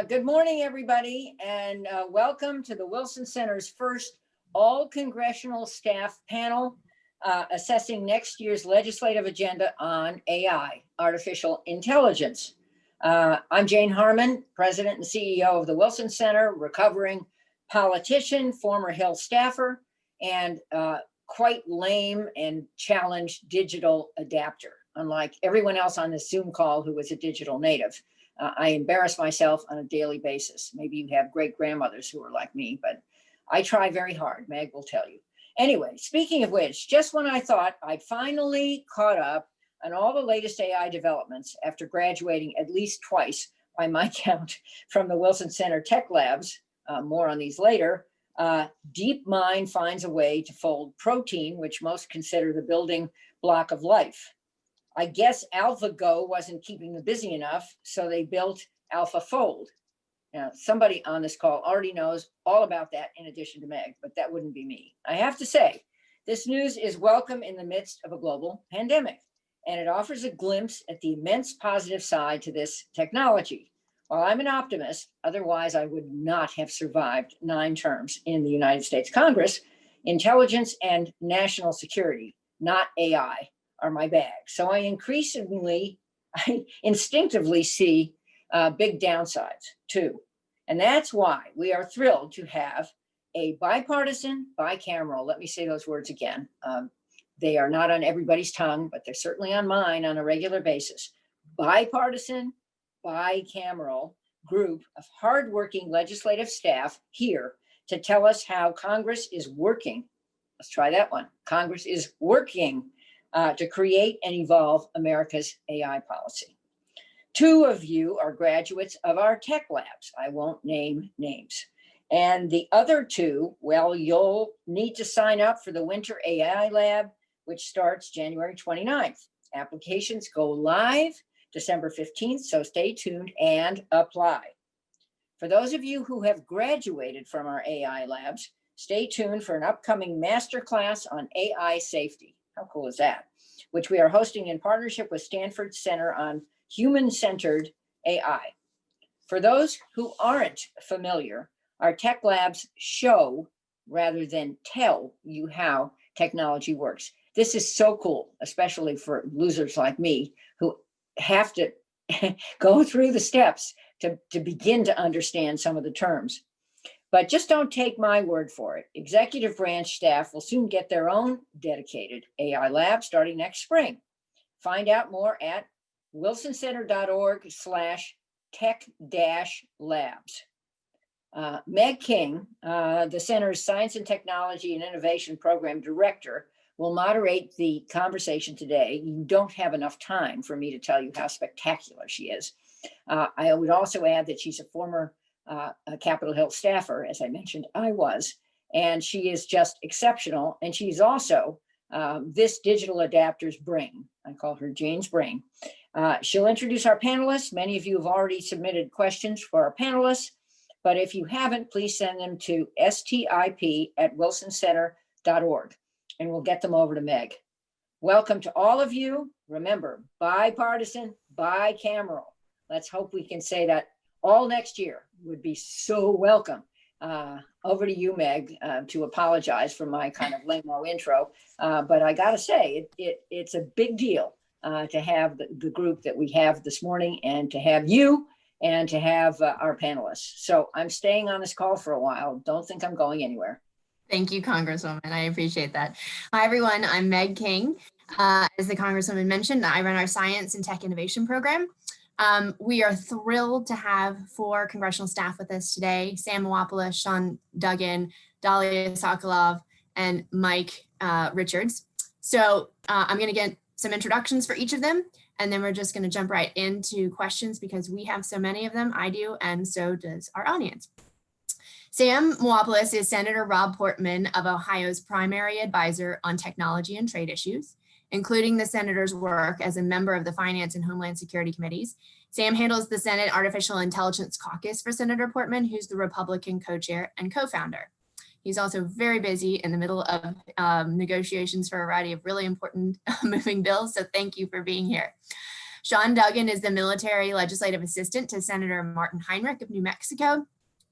Good morning, everybody, and welcome to the Wilson Center's first all-congressional staff panel assessing next year's legislative agenda on AI, artificial intelligence. I'm Jane Harmon, President and CEO of the Wilson Center, recovering politician, former Hill staffer, and quite lame and challenged digital adapter, unlike everyone else on this Zoom call who was a digital native. I embarrass myself on a daily basis. Maybe you have great grandmothers who are like me, but I try very hard. Meg will tell you. Anyway, speaking of which, just when I thought I'd finally caught up on all the latest AI developments after graduating at least twice by my count from the Wilson Center Tech Labs, more on these later, DeepMind finds a way to fold protein, which most consider the building block of life. I guess AlphaGo wasn't keeping them busy enough, so they built AlphaFold. Now, somebody on this call already knows all about that in addition to Meg, but that wouldn't be me. I have to say, this news is welcome in the midst of a global pandemic, and it offers a glimpse at the immense positive side to this technology. While I'm an optimist, otherwise I would not have survived 9 terms in the United States Congress. Intelligence and national security, not AI, are my bag. So I instinctively see big downsides too. And that's why we are thrilled to have a bipartisan, bicameral, let me say those words again. They are not on everybody's tongue, but they're certainly on mine on a regular basis. Bipartisan, bicameral group of hardworking legislative staff here to tell us how Congress is working. Let's try that one. Congress is working to create and evolve America's AI policy. 2 of you are graduates of our tech labs. I won't name names. And the other 2, well, you'll need to sign up for the Winter AI Lab, which starts January 29th. Applications go live December 15th, so stay tuned and apply. For those of you who have graduated from our AI labs, stay tuned for an upcoming masterclass on AI safety. How cool is that? Which we are hosting in partnership with Stanford Center on Human-Centered AI. For those who aren't familiar, our tech labs show rather than tell you how technology works. This is so cool, especially for losers like me who have to go through the steps to begin to understand some of the terms. But just don't take my word for it. Executive branch staff will soon get their own dedicated AI lab starting next spring. Find out more at wilsoncenter.org/tech-labs. Meg King, the center's Science and Technology and Innovation Program Director, will moderate the conversation today. You don't have enough time for me to tell you how spectacular she is. I would also add that she's a former Capitol Hill staffer, as I mentioned, I was, and she is just exceptional. And she's also this digital adapter's brain. I call her Jane's brain. She'll introduce our panelists. Many of you have already submitted questions for our panelists, but if you haven't, please send them to stip@wilsoncenter.org, and we'll get them over to Meg. Welcome to all of you. Remember, bipartisan, bicameral. Let's hope we can say that all next year. Would be so welcome. Over to you, Meg, to apologize for my kind of lame-o intro. But I gotta say, it's a big deal to have the group that we have this morning, and to have you, and to have our panelists. So I'm staying on this call for a while. Don't think I'm going anywhere. Thank you, Congresswoman. I appreciate that. Hi, everyone. I'm Meg King. As the Congresswoman mentioned, I run our Science and Tech Innovation Program. We are thrilled to have 4 congressional staff with us today: Sam Moapoulos, Sean Duggan, Dalia Sokolov, and Mike Richards. So I'm going to get some introductions for each of them, and then we're just going to jump right into questions because we have so many of them. I do, and so does our audience. Sam Moapoulos is Senator Rob Portman of Ohio's primary advisor on technology and trade issues, including the senator's work as a member of the Finance and Homeland Security Committees. Sam handles the Senate Artificial Intelligence Caucus for Senator Portman, who's the Republican co-chair and co-founder. He's also very busy in the middle of negotiations for a variety of really important moving bills, so thank you for being here. Sean Duggan is the military legislative assistant to Senator Martin Heinrich of New Mexico,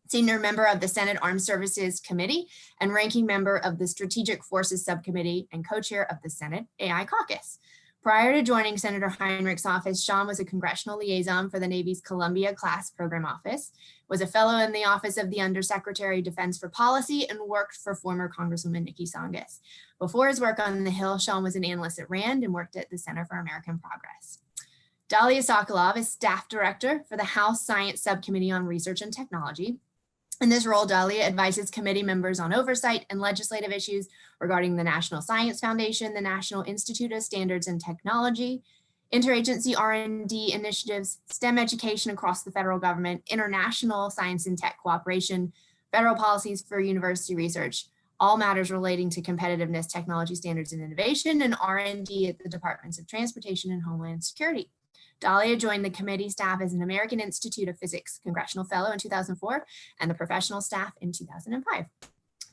senior member of the Senate Armed Services Committee, and ranking member of the Strategic Forces Subcommittee and co-chair of the Senate AI Caucus. Prior to joining Senator Heinrich's office, Sean was a congressional liaison for the Navy's Columbia-class program office, was a fellow in the office of the Undersecretary of Defense for Policy, and worked for former Congresswoman Nikki Tsongas. Before his work on the Hill, Sean was an analyst at RAND and worked at the Center for American Progress. Dalia Sokolov is staff director for the House Science Subcommittee on Research and Technology. In this role, Dalia advises committee members on oversight and legislative issues regarding the National Science Foundation, the National Institute of Standards and Technology, interagency R&D initiatives, STEM education across the federal government, international science and tech cooperation, federal policies for university research, all matters relating to competitiveness, technology standards and innovation, and R&D at the Departments of Transportation and Homeland Security. Dalia joined the committee staff as an American Institute of Physics Congressional Fellow in 2004 and the professional staff in 2005.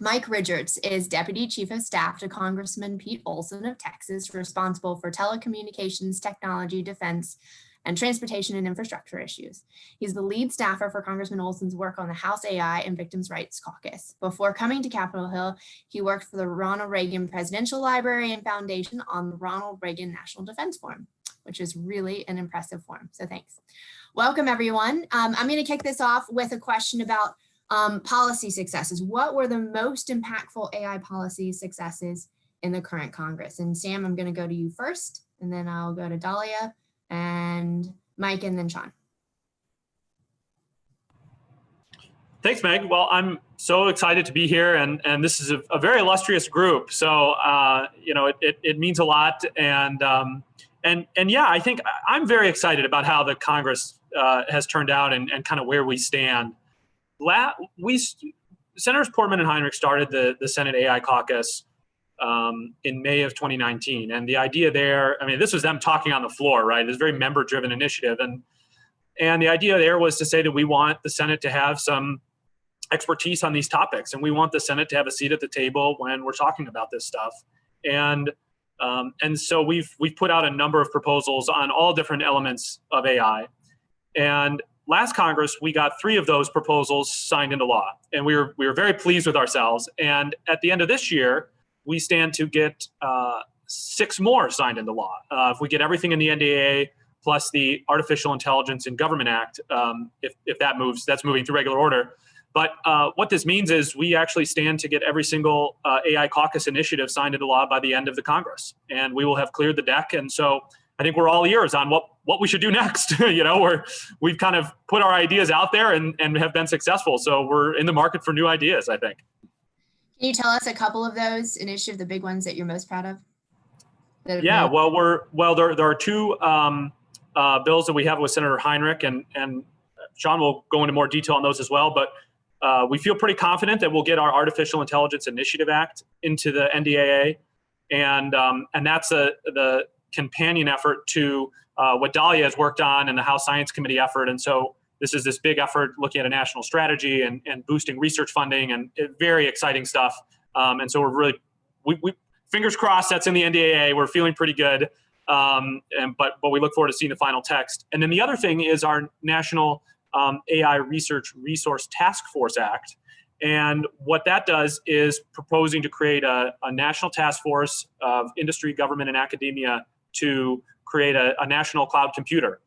Mike Richards is Deputy Chief of Staff to Congressman Pete Olson of Texas, responsible for telecommunications, technology, defense, and transportation and infrastructure issues. He's the lead staffer for Congressman Olson's work on the House AI and Victims' Rights Caucus. Before coming to Capitol Hill, he worked for the Ronald Reagan Presidential Library and Foundation on the Ronald Reagan National Defense Forum, which is really an impressive forum. So thanks. Welcome, everyone. I'm going to kick this off with a question about policy successes. What were the most impactful AI policy successes in the current Congress? And Sam, I'm going to go to you first, and then I'll go to Dalia and Mike, and then Sean. Thanks, Meg. Well, I'm so excited to be here, and this is a very illustrious group. So, you know, it means a lot. And yeah, I think I'm very excited about how the Congress has turned out and kind of where we stand. Senators Portman and Heinrich started the Senate AI Caucus in May of 2019. And the idea there, I mean, this was them talking on the floor, right? It was a very member-driven initiative. And the idea there was to say that we want the Senate to have some expertise on these topics. And we want the Senate to have a seat at the table when we're talking about this stuff. And so we've put out a number of proposals on all different elements of AI. And last Congress, we got 3 of those proposals signed into law. And we were very pleased with ourselves. And at the end of this year, we stand to get 6 more signed into law. If we get everything in the NDAA plus the Artificial Intelligence in Government Act, if that moves, that's moving through regular order. But what this means is we actually stand to get every single AI caucus initiative signed into law by the end of the Congress. And we will have cleared the deck. And so I think we're all ears on what we should do next. You know, we've kind of put our ideas out there and have been successful. So we're in the market for new ideas, I think. Can you tell us a couple of those initiatives, the big ones that you're most proud of? Yeah, well, there are 2 bills that we have with Senator Heinrich, and Sean will go into more detail on those as well. But we feel pretty confident that we'll get our Artificial Intelligence Initiative Act into the NDAA, and that's the companion effort to what Dalia has worked on in the House Science Committee effort. And so this is this big effort looking at a national strategy and boosting research funding and very exciting stuff. And so we're really, we fingers crossed that's in the NDAA. We're feeling pretty good. But we look forward to seeing the final text. And then the other thing is our National AI Research Resource Task Force Act. And what that does is proposing to create a national task force of industry, government, and academia to create a national cloud computer.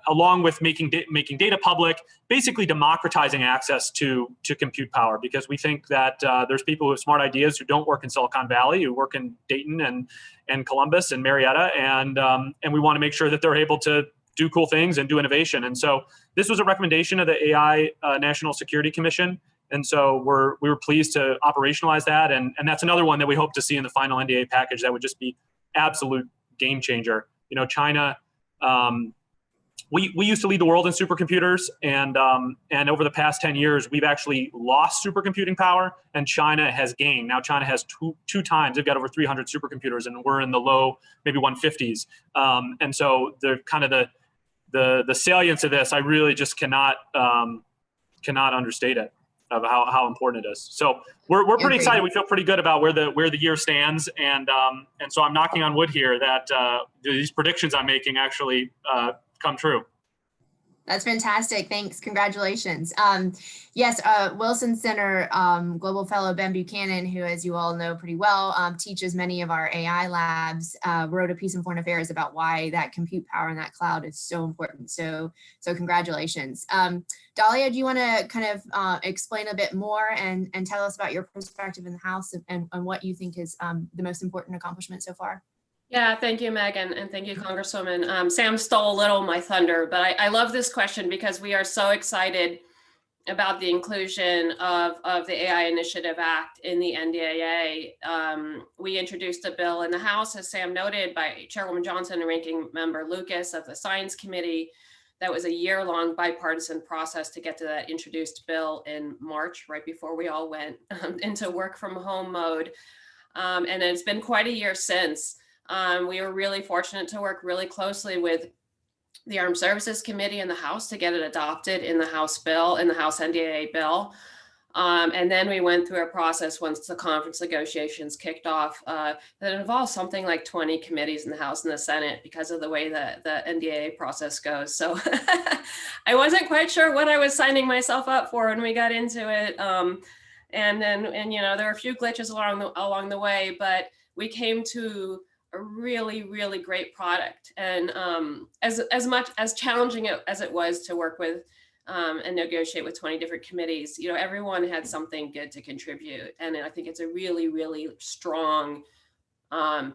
Along with making data public, basically democratizing access to compute power, because we think that there's people who have smart ideas who don't work in Silicon Valley, who work in Dayton and Columbus and Marietta, and we want to make sure that they're able to do cool things and do innovation. And so this was a recommendation of the AI National Security Commission. And so we were pleased to operationalize that. And that's another one that we hope to see in the final NDA package that would just be absolute game changer. You know, China, we used to lead the world in supercomputers, and over the past 10 years, we've actually lost supercomputing power, and China has gained. Now China has two times, they've got over 300 supercomputers, and we're in the low, maybe 150s. And so the kind of the salience of this, I really just cannot understate it. how important it is. So we're pretty excited. We feel pretty good about where the year stands, and so I'm knocking on wood here that these predictions I'm making actually come true. That's fantastic. Thanks. Congratulations. Yes, Wilson Center Global Fellow Ben Buchanan, who, as you all know pretty well, teaches many of our AI labs, wrote a piece in Foreign Affairs about why that compute power in that cloud is so important. So congratulations. Dahlia, do you want to kind of explain a bit more and tell us about your perspective in the House and what you think is the most important accomplishment so far? Yeah, thank you, Megan, and thank you, Congresswoman. Sam stole a little of my thunder, but I love this question because we are so excited about the inclusion of the AI Initiative Act in the NDAA. We introduced a bill in the House, as Sam noted, by Chairwoman Johnson and Ranking Member Lucas of the Science Committee. That was a year-long bipartisan process to get to that introduced bill in March, right before we all went into work from home mode. And it's been quite a year since. We were really fortunate to work really closely with the Armed Services Committee in the House to get it adopted in the House bill, in the House NDAA bill. And then we went through a process once the conference negotiations kicked off that involved something like 20 committees in the House and the Senate because of the way that the NDAA process goes. So I wasn't quite sure what I was signing myself up for when we got into it. And you know, there were a few glitches along the way, but we came to a really, really great product. And as much as challenging as it was to work with and negotiate with 20 different committees, you know, everyone had something good to contribute. And I think it's a really, really strong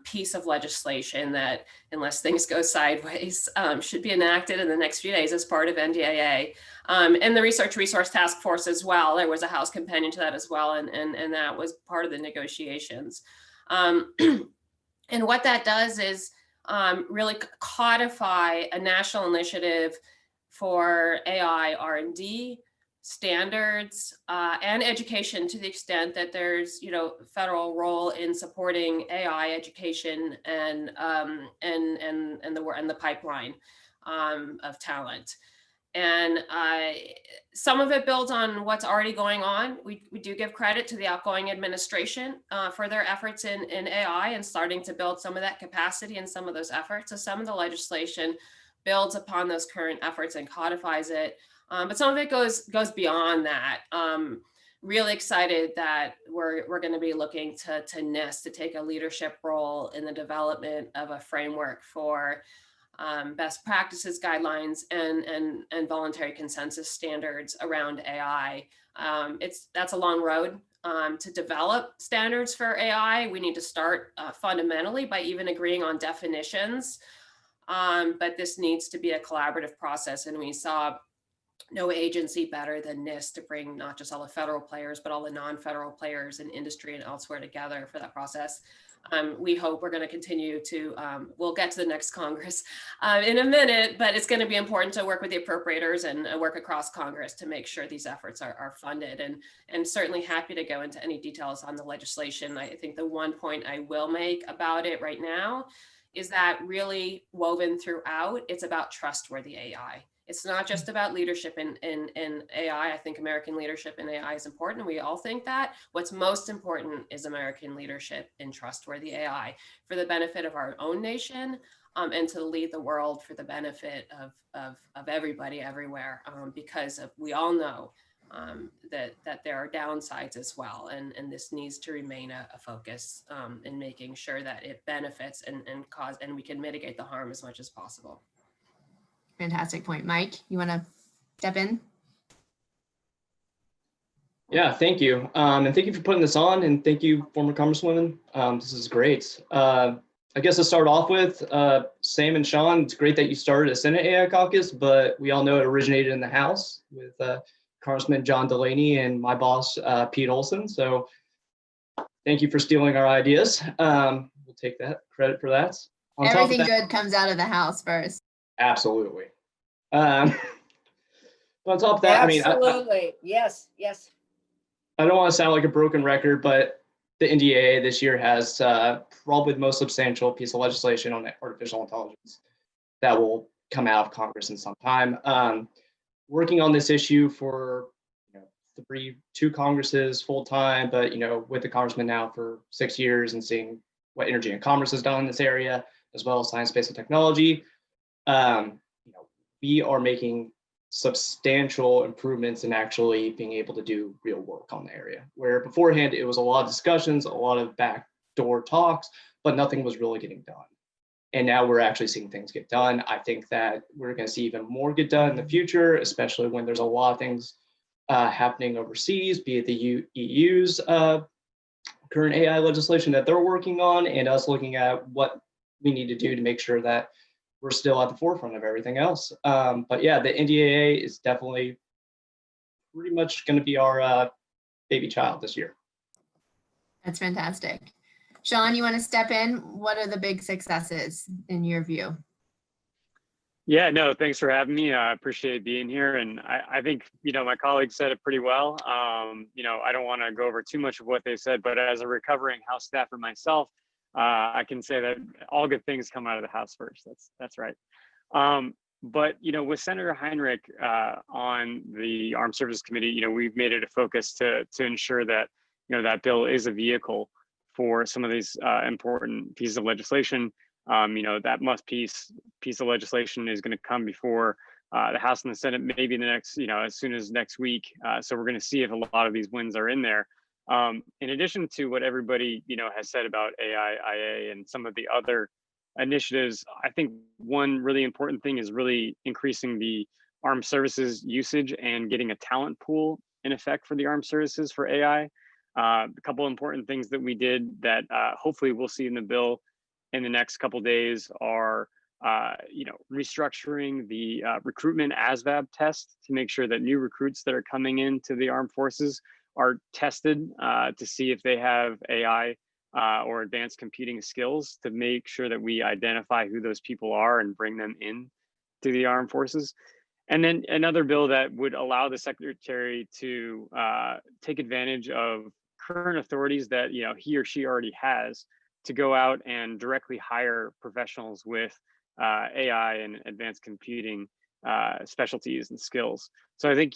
piece of legislation that, unless things go sideways, should be enacted in the next few days as part of NDAA. And the Research Resource Task Force as well. There was a House companion to that as well, and that was part of the negotiations. And what that does is really codify a national initiative for AI R&D, standards, and education, to the extent that there's, you know, federal role in supporting AI education and the pipeline of talent. And some of it builds on what's already going on. We do give credit to the outgoing administration for their efforts in AI and starting to build some of that capacity and some of those efforts. So some of the legislation builds upon those current efforts and codifies it. But some of it goes beyond that. Really excited that we're going to be looking to NIST to take a leadership role in the development of a framework for best practices guidelines and voluntary consensus standards around AI. That's a long road to develop standards for AI. We need to start fundamentally by even agreeing on definitions, but this needs to be a collaborative process, and we saw no agency better than NIST to bring not just all the federal players, but all the non-federal players in industry and elsewhere together for that process. We hope we're going to continue to, we'll get to the next Congress in a minute, but it's going to be important to work with the appropriators and work across Congress to make sure these efforts are funded, and certainly happy to go into any details on the legislation. I think the one point I will make about it right now is that really woven throughout, it's about trustworthy AI. It's not just about leadership in AI. I think American leadership in AI is important. We all think that. What's most important is American leadership in trustworthy AI for the benefit of our own nation, and to lead the world for the benefit of everybody everywhere, because we all know that there are downsides as well. And this needs to remain a focus in making sure that it benefits and we can mitigate the harm as much as possible. Fantastic point. Mike, you want to step in? Yeah, thank you. And thank you for putting this on, and thank you, former Congresswoman. This is great. I guess to start off with, Sam and Sean, it's great that you started a Senate AI caucus, but we all know it originated in the House with Congressman John Delaney and my boss, Pete Olson. So thank you for stealing our ideas. We'll take that credit for that. Everything good comes out of the House first. Absolutely. But on top of that, absolutely. Yes. I don't want to sound like a broken record, but the NDAA this year has probably the most substantial piece of legislation on artificial intelligence that will come out of Congress in some time. Working on this issue for two Congresses full time, but with the congressman now for 6 years and seeing what energy and commerce has done in this area, as well as science, space, and technology, we are making substantial improvements in actually being able to do real work on the area. Where beforehand it was a lot of discussions, a lot of backdoor talks, but nothing was really getting done. And now we're actually seeing things get done. I think that we're going to see even more get done in the future, especially when there's a lot of things happening overseas, be it the EU's current AI legislation that they're working on, and us looking at what we need to do to make sure that we're still at the forefront of everything else. But yeah, the NDAA is definitely pretty much going to be our baby child this year. That's fantastic. Sean, you want to step in? What are the big successes in your view? Yeah, no, thanks for having me. I appreciate being here. And I think, my colleagues said it pretty well. I don't want to go over too much of what they said, but as a recovering House staffer myself, I can say that all good things come out of the House first. That's right. But, with Senator Heinrich on the Armed Services Committee, we've made it a focus to ensure that, that bill is a vehicle for some of these important pieces of legislation. That piece of legislation is going to come before the House and the Senate, maybe in the next, as soon as next week. So we're going to see if a lot of these wins are in there. In addition to what everybody, has said about AI, and some of the other initiatives, I think one really important thing is really increasing the armed services usage and getting a talent pool in effect for the armed services for AI. A couple important things that we did that hopefully we'll see in the bill in the next couple days are, restructuring the recruitment Asvab test to make sure that new recruits that are coming into the armed forces are tested to see if they have AI or advanced computing skills, to make sure that we identify who those people are and bring them in to the armed forces. And then another bill that would allow the secretary to take advantage of current authorities that he or she already has to go out and directly hire professionals with AI and advanced computing specialties and skills. So I think,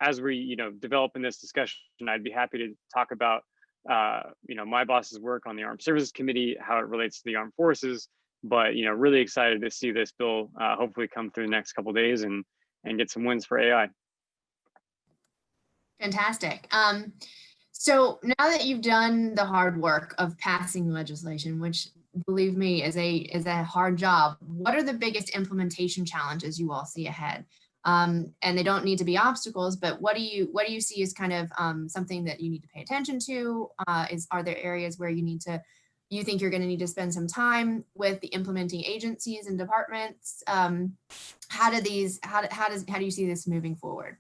as we, develop in this discussion, I'd be happy to talk about, my boss's work on the Armed Services Committee, how it relates to the armed forces, but, really excited to see this bill hopefully come through the next couple of days and get some wins for AI. Fantastic. So now that you've done the hard work of passing legislation, which believe me is a hard job, what are the biggest implementation challenges you all see ahead? And they don't need to be obstacles, but what do you see as kind of something that you need to pay attention to? Are there areas where you think you're going to need to spend some time with the implementing agencies and departments? How do you see this moving forward?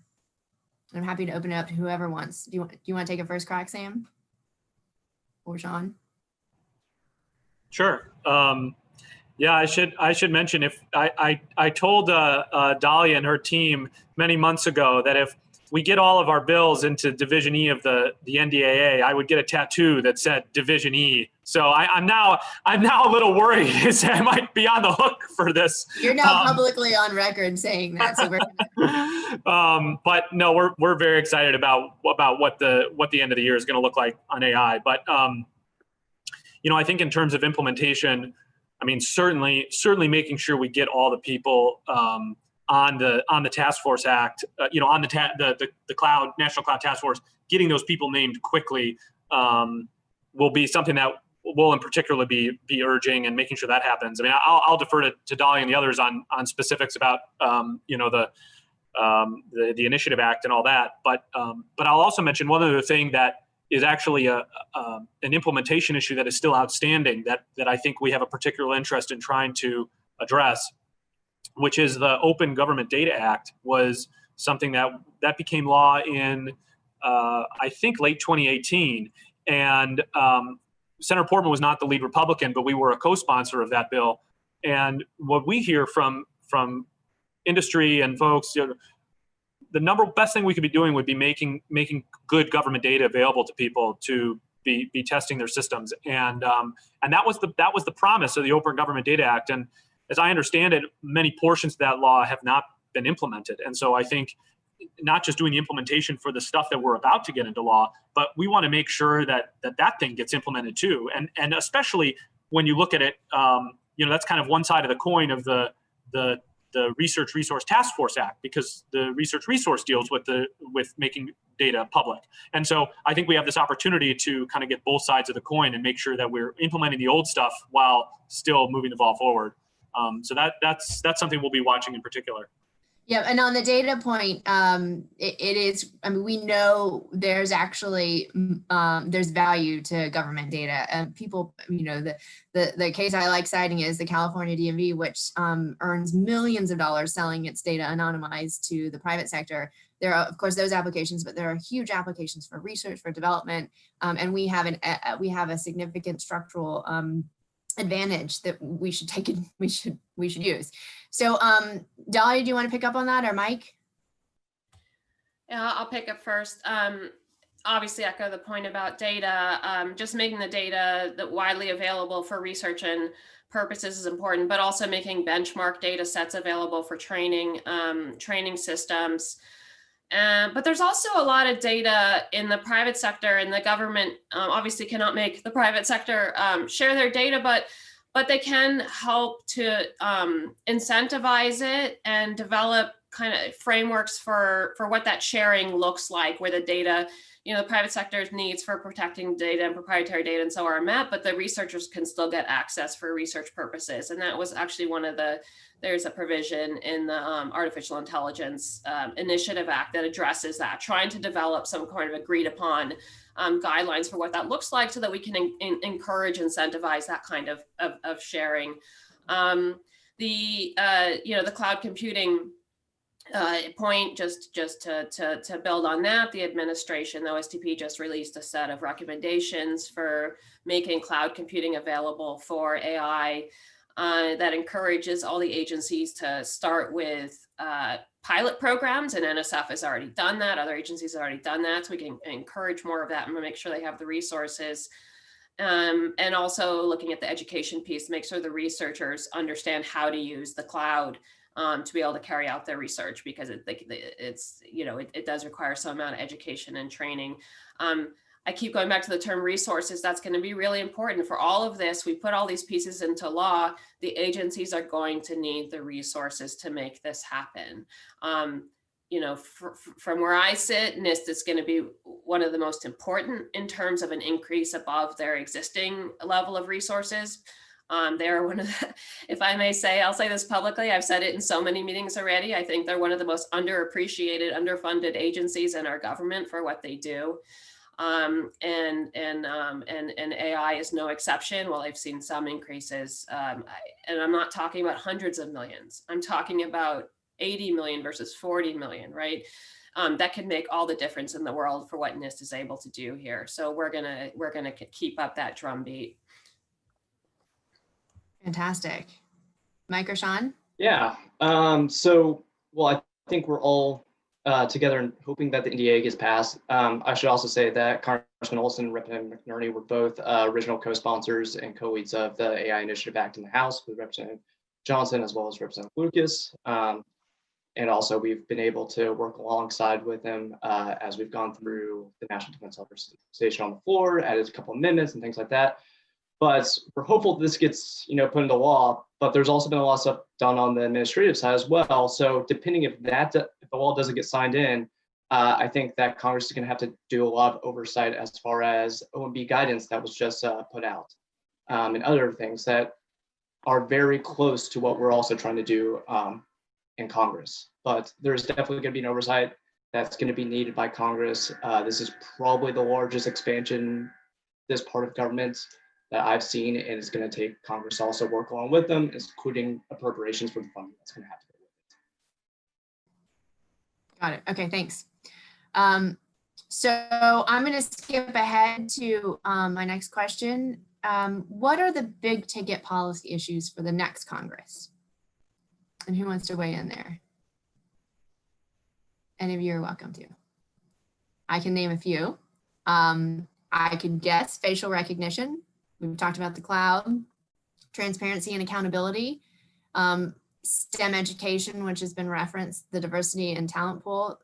I'm happy to open it up to whoever wants. Do you want to take a first crack, Sam? Or Sean? Sure. Yeah, I should mention, if I told Dahlia and her team many months ago that if we get all of our bills into Division E of the NDAA, I would get a tattoo that said Division E. So I'm now a little worried. I might be on the hook for this. You're now publicly on record saying that. So we're but no, we're very excited about what the end of the year is going to look like on AI. But I think in terms of implementation, I mean, certainly making sure we get all the people on the Task Force Act, on the National Cloud Task Force, getting those people named quickly will be something that we'll in particular be urging and making sure that happens. I mean, I'll defer to Dahlia and the others on specifics about the Initiative Act and all that. But I'll also mention one other thing that is actually an implementation issue that is still outstanding that I think we have a particular interest in trying to address, which is the Open Government Data Act. Was something that became law in I think late 2018, and Senator Portman was not the lead Republican, but we were a co-sponsor of that bill. And what we hear from industry and folks, the best thing we could be doing would be making good government data available to people to be testing their systems, and that was the promise of the Open Government Data Act. And as I understand it, many portions of that law have not been implemented. And so I think not just doing the implementation for the stuff that we're about to get into law, but we want to make sure that thing gets implemented too. And especially when you look at it, that's kind of one side of the coin of the Research Resource Task Force Act, because the research resource deals with making data public. And so I think we have this opportunity to kind of get both sides of the coin and make sure that we're implementing the old stuff while still moving the ball forward. So that's something we'll be watching in particular. Yeah, and on the data point, it is, I mean, we know there's actually, there's value to government data. And people, the case I like citing is the California DMV, which earns millions of dollars selling its data anonymized to the private sector. There are, of course, those applications, but there are huge applications for research, for development, and we have a significant structural advantage that we should take it, we should use. So Dahlia, do you want to pick up on that, or Mike? Yeah, I'll pick up first. Obviously echo the point about data. Just making the data that widely available for research and purposes is important, but also making benchmark data sets available for training systems. But there's also a lot of data in the private sector, and the government obviously cannot make the private sector share their data, but they can help to incentivize it and develop kind of frameworks for what that sharing looks like, where the data, the private sector's needs for protecting data and proprietary data and so are met, but the researchers can still get access for research purposes. And that was actually there's a provision in the Artificial Intelligence Initiative Act that addresses that, trying to develop some kind of agreed upon guidelines for what that looks like, so that we can encourage, incentivize that kind of sharing. The cloud computing point, just to build on that, the administration, the OSTP, just released a set of recommendations for making cloud computing available for AI that encourages all the agencies to start with pilot programs, and NSF has already done that. Other agencies have already done that, so we can encourage more of that and make sure they have the resources. And also looking at the education piece, make sure the researchers understand how to use the cloud to be able to carry out their research, because it does require some amount of education and training. I keep going back to the term resources. That's going to be really important for all of this. We put all these pieces into law. The agencies are going to need the resources to make this happen. From where I sit, NIST is going to be one of the most important in terms of an increase above their existing level of resources. They're one of the, if I may say, I'll say this publicly, I've said it in so many meetings already, I think they're one of the most underappreciated, underfunded agencies in our government for what they do. And AI is no exception. Well, I've seen some increases, and I'm not talking about hundreds of millions. I'm talking about 80 million versus 40 million, right? That can make all the difference in the world for what NIST is able to do here. So we're gonna keep up that drumbeat. Fantastic. Mike or Sean? Yeah. I think we're all together and hoping that the NDA gets passed. I should also say that Congressman Olson and Representative McNerney were both original co-sponsors and co-leads of the AI Initiative Act in the House, with Representative Johnson as well as Representative Lucas. And also we've been able to work alongside with him as we've gone through the National Defense Authorization on the floor, added a couple of amendments and things like that. But we're hopeful this gets put into law, but there's also been a lot of stuff done on the administrative side as well. So depending if the law doesn't get signed in, I think that Congress is going to have to do a lot of oversight as far as OMB guidance that was just put out, and other things that are very close to what we're also trying to do in Congress. But there's definitely going to be an oversight that's going to be needed by Congress. This is probably the largest expansion this part of government that I've seen, and it's going to take Congress to also work along with them, including appropriations for the funding that's going to have to go with it. Got it. Okay, thanks. So I'm going to skip ahead to my next question. What are the big ticket policy issues for the next Congress? And who wants to weigh in there? Any of you are welcome to. I can name a few. I could guess facial recognition. We've talked about the cloud, transparency and accountability, STEM education, which has been referenced, the diversity and talent pool.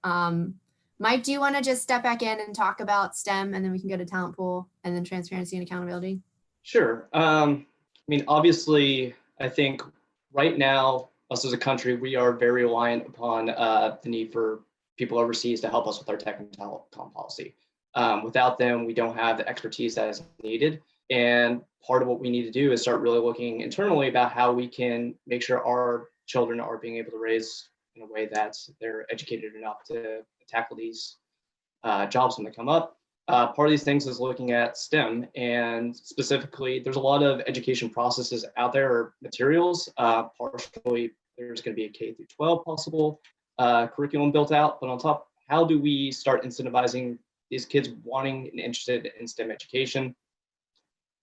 Mike, do you want to just step back in and talk about STEM, and then we can go to talent pool and then transparency and accountability? Sure. I mean, obviously, I think right now, us as a country, we are very reliant upon the need for people overseas to help us with our tech and telecom policy. Without them, we don't have the expertise that is needed. And part of what we need to do is start really looking internally about how we can make sure our children are being able to raise in a way that they're educated enough to tackle these jobs when they come up. Part of these things is looking at STEM, and specifically, there's a lot of education processes out there, or materials. Partially, there's going to be a K through 12 possible curriculum built out, but on top, how do we start incentivizing these kids wanting and interested in STEM education?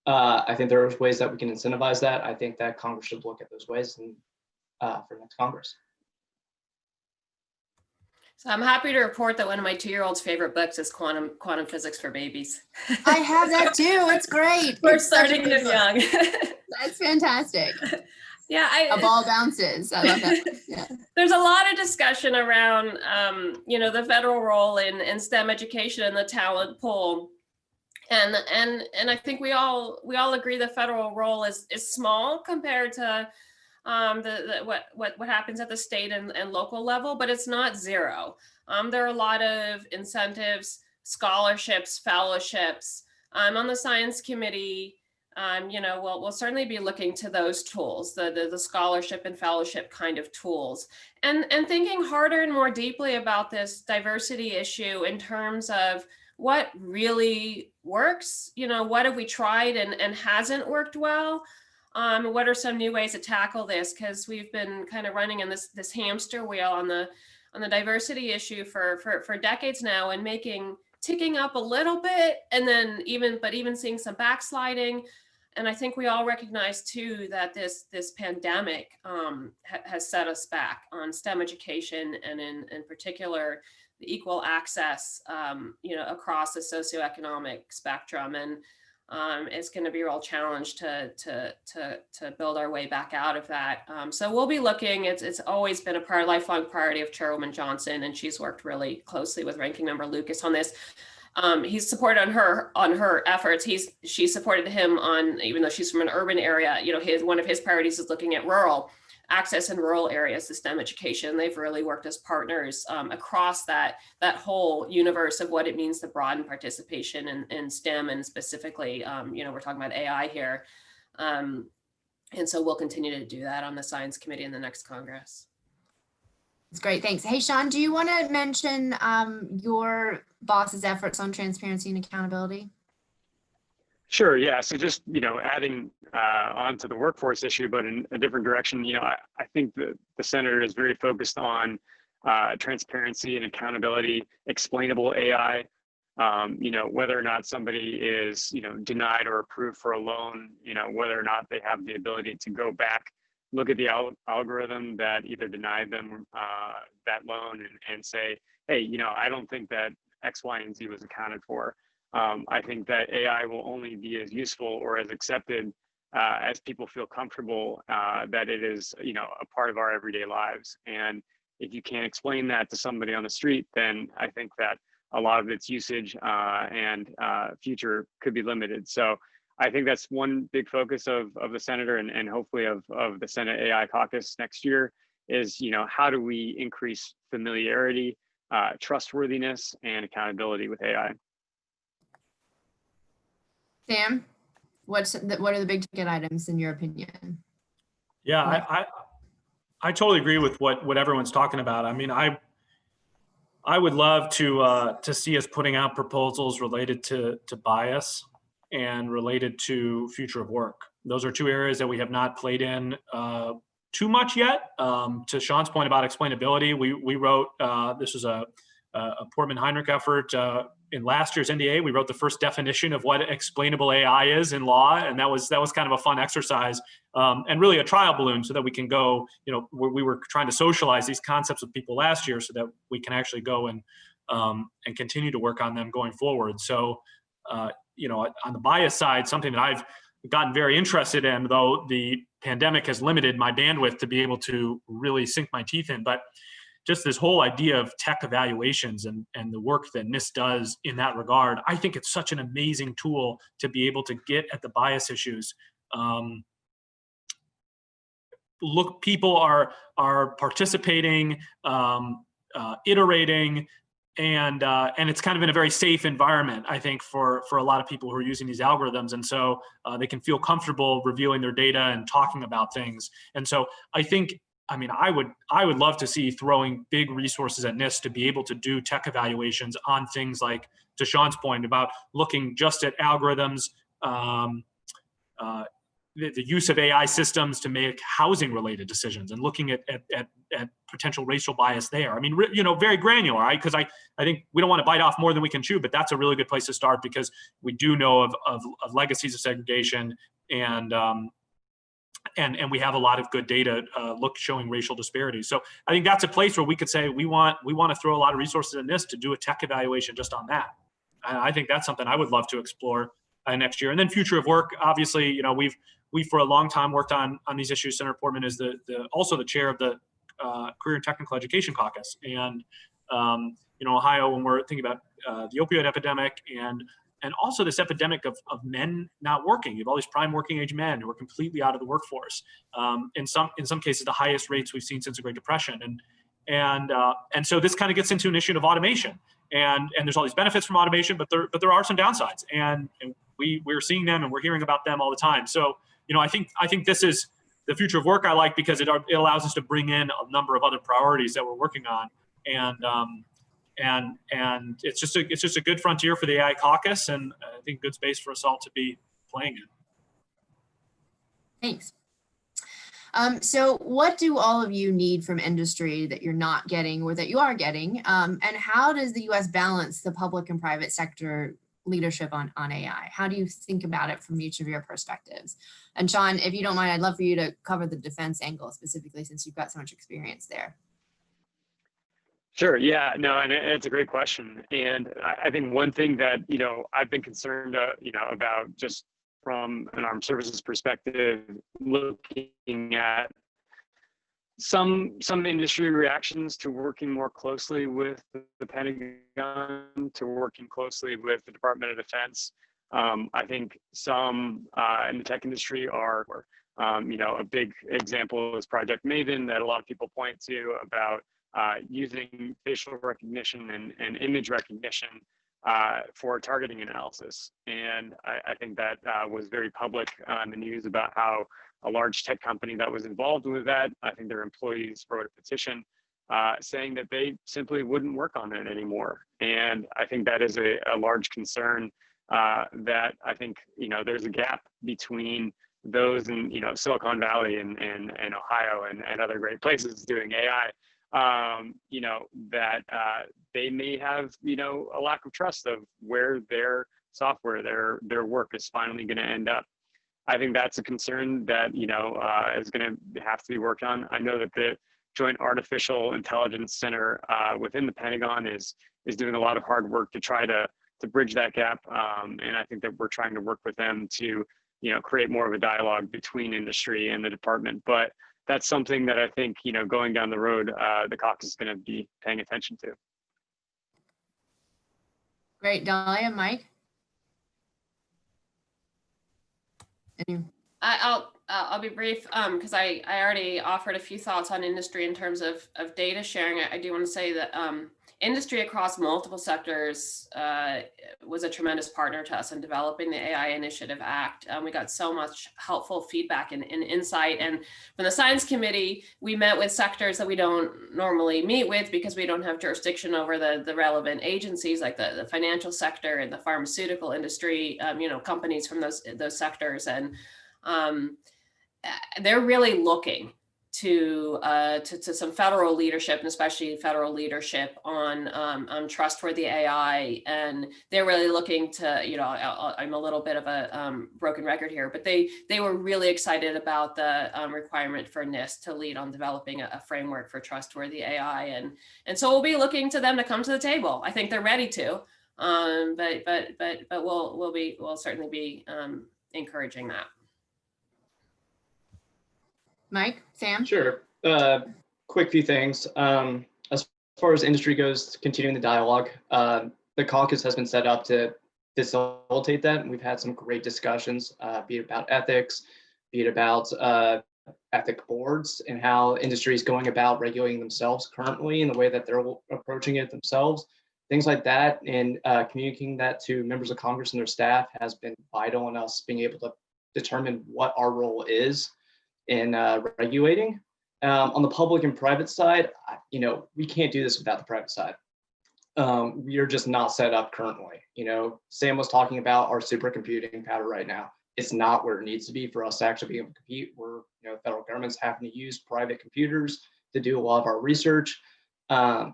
I think there are ways that we can incentivize that. I think that Congress should look at those ways and for next Congress. So I'm happy to report that one of my 2-year-old's favorite books is Quantum Physics for Babies. I have that too. It's great. We're It's such a starting good them book. young. That's fantastic. Yeah, A ball bounces. I love that. Yeah. There's a lot of discussion around, the federal role in STEM education and the talent pool, and I think we all agree the federal role is small compared to what happens at the state and local level, but it's not zero. There are a lot of incentives, scholarships, fellowships. On the science committee, we'll certainly be looking to those tools, the scholarship and fellowship kind of tools, and thinking harder and more deeply about this diversity issue in terms of what really works. What have we tried and hasn't worked well? What are some new ways to tackle this? Because we've been kind of running in this hamster wheel on the diversity issue for decades now, and ticking up a little bit, and then even seeing some backsliding. And I think we all recognize too that this pandemic has set us back on STEM education, and in particular the equal access across the socioeconomic spectrum. And it's going to be a real challenge to build our way back out of that. So we'll be looking. It's always been a lifelong priority of Chairwoman Johnson, and she's worked really closely with Ranking Member Lucas on this. He's supported on her efforts. She supported him on, even though she's from an urban area. One of his priorities is looking at rural access in rural areas to STEM education. They've really worked as partners across that whole universe of what it means to broaden participation in STEM, and specifically, we're talking about AI here. And so we'll continue to do that on the Science Committee in the next Congress. That's great. Thanks. Hey, Sean, do you want to mention your boss's efforts on transparency and accountability? Sure. Yeah. So just, adding on to the workforce issue, but in a different direction, I think the senator is very focused on transparency and accountability, explainable AI, whether or not somebody is, denied or approved for a loan, whether or not they have the ability to go back, look at the algorithm that either denied them that loan and say, hey, I don't think that X, Y, and Z was accounted for. I think that AI will only be as useful or as accepted as people feel comfortable that it is, a part of our everyday lives. And if you can't explain that to somebody on the street, then I think that a lot of its usage and future could be limited. So I think that's one big focus of the senator and hopefully of the Senate AI caucus next year is, how do we increase familiarity, trustworthiness, and accountability with AI? Sam, what are the big ticket items in your opinion? Yeah, I totally agree with what everyone's talking about. I mean, I would love to see us putting out proposals related to bias and related to future of work. Those are two areas that we have not played in too much yet. To Sean's point about explainability, we wrote, this was a Portman Heinrich effort in last year's NDA. We wrote the first definition of what explainable AI is in law, and that was kind of a fun exercise and really a trial balloon so that we can go, we were trying to socialize these concepts with people last year so that we can actually go and continue to work on them going forward. So, on the bias side, something that I've gotten very interested in, though, the pandemic has limited my bandwidth to be able to really sink my teeth in. But just this whole idea of tech evaluations and the work that NIST does in that regard, I think it's such an amazing tool to be able to get at the bias issues. Look, people are participating, iterating, and it's kind of in a very safe environment, I think, for a lot of people who are using these algorithms. And so they can feel comfortable reviewing their data and talking about things. And so I think, I mean, I would love to see throwing big resources at NIST to be able to do tech evaluations on things like, to Sean's point, about looking just at algorithms, the use of AI systems to make housing related decisions, and looking at potential racial bias there. I mean, you know, very granular, right? Because I think we don't want to bite off more than we can chew, but that's a really good place to start, because we do know of legacies of segregation, and we have a lot of good data showing racial disparities. So I think that's a place where we could say we want to throw a lot of resources in this to do a tech evaluation just on that. And I think that's something I would love to explore next year. And then future of work, obviously, you know, we for a long time worked on these issues. Senator Portman is also the chair of the Career and Technical Education Caucus. And you know, Ohio, when we're thinking about the opioid epidemic and also this epidemic of men not working. You have all these prime working age men who are completely out of the workforce. In some cases, the highest rates we've seen since the Great Depression. And so this kind of gets into an issue of automation. And there's all these benefits from automation, but there are some downsides. And we're seeing them, and we're hearing about them all the time. So, you know, I think this is the future of work I like, because it allows us to bring in a number of other priorities that we're working on. And it's just a good frontier for the AI caucus, and I think good space for us all to be playing in. Thanks. So what do all of you need from industry that you're not getting or that you are getting? And how does the US balance the public and private sector leadership on AI? How do you think about it from each of your perspectives? And Sean, if you don't mind, I'd love for you to cover the defense angle specifically, since you've got so much experience there. Sure. Yeah, no, and it's a great question. And I think one thing that, you know, I've been concerned, you know, about just from an armed services perspective, looking at some industry reactions to working more closely with the Pentagon, to working closely with the Department of Defense. I think some in the tech industry are, you know, a big example is Project Maven that a lot of people point to about using facial recognition and image recognition for targeting analysis. And I think that was very public in the news about how a large tech company that was involved with that, I think their employees wrote a petition saying that they simply wouldn't work on it anymore. And I think that is a large concern that I think, you know, there's a gap between those in, you know, Silicon Valley and Ohio and other great places doing AI. You know, that they may have, you know, a lack of trust of where their software, their work is finally going to end up. I think that's a concern that, you know, is going to have to be worked on. I know that the Joint Artificial Intelligence Center within the Pentagon is doing a lot of hard work to try to bridge that gap. And I think that we're trying to work with them to, you know, create more of a dialogue between industry and the department. But that's something that I think, you know, going down the road, the caucus is going to be paying attention to. Great. Dahlia, Mike? I'll be brief because I already offered a few thoughts on industry in terms of data sharing. I do want to say that industry across multiple sectors was a tremendous partner to us in developing the AI Initiative Act. We got so much helpful feedback and insight. And from the Science Committee, we met with sectors that we don't normally meet with because we don't have jurisdiction over the relevant agencies, like the financial sector and the pharmaceutical industry, you know, companies from those sectors. And they're really looking to some federal leadership, and especially federal leadership on trustworthy AI. And they're really looking to, you know, I'm a little bit of a broken record here, but they were really excited about the requirement for NIST to lead on developing a framework for trustworthy AI. And so we'll be looking to them to come to the table. I think they're ready to, but we'll certainly be encouraging that. Mike, Sam? Sure. Quick few things. As far as industry goes, continuing the dialogue, the caucus has been set up to facilitate that. We've had some great discussions, be it about ethics, be it about ethic boards and how industry is going about regulating themselves currently and the way that they're approaching it themselves. Things like that, and communicating that to members of Congress and their staff has been vital in us being able to determine what our role is in regulating. On the public and private side, we can't do this without the private side. We are just not set up currently. Sam was talking about our supercomputing power right now. It's not where it needs to be for us to actually be able to compete. Where the federal government's having to use private computers to do a lot of our research.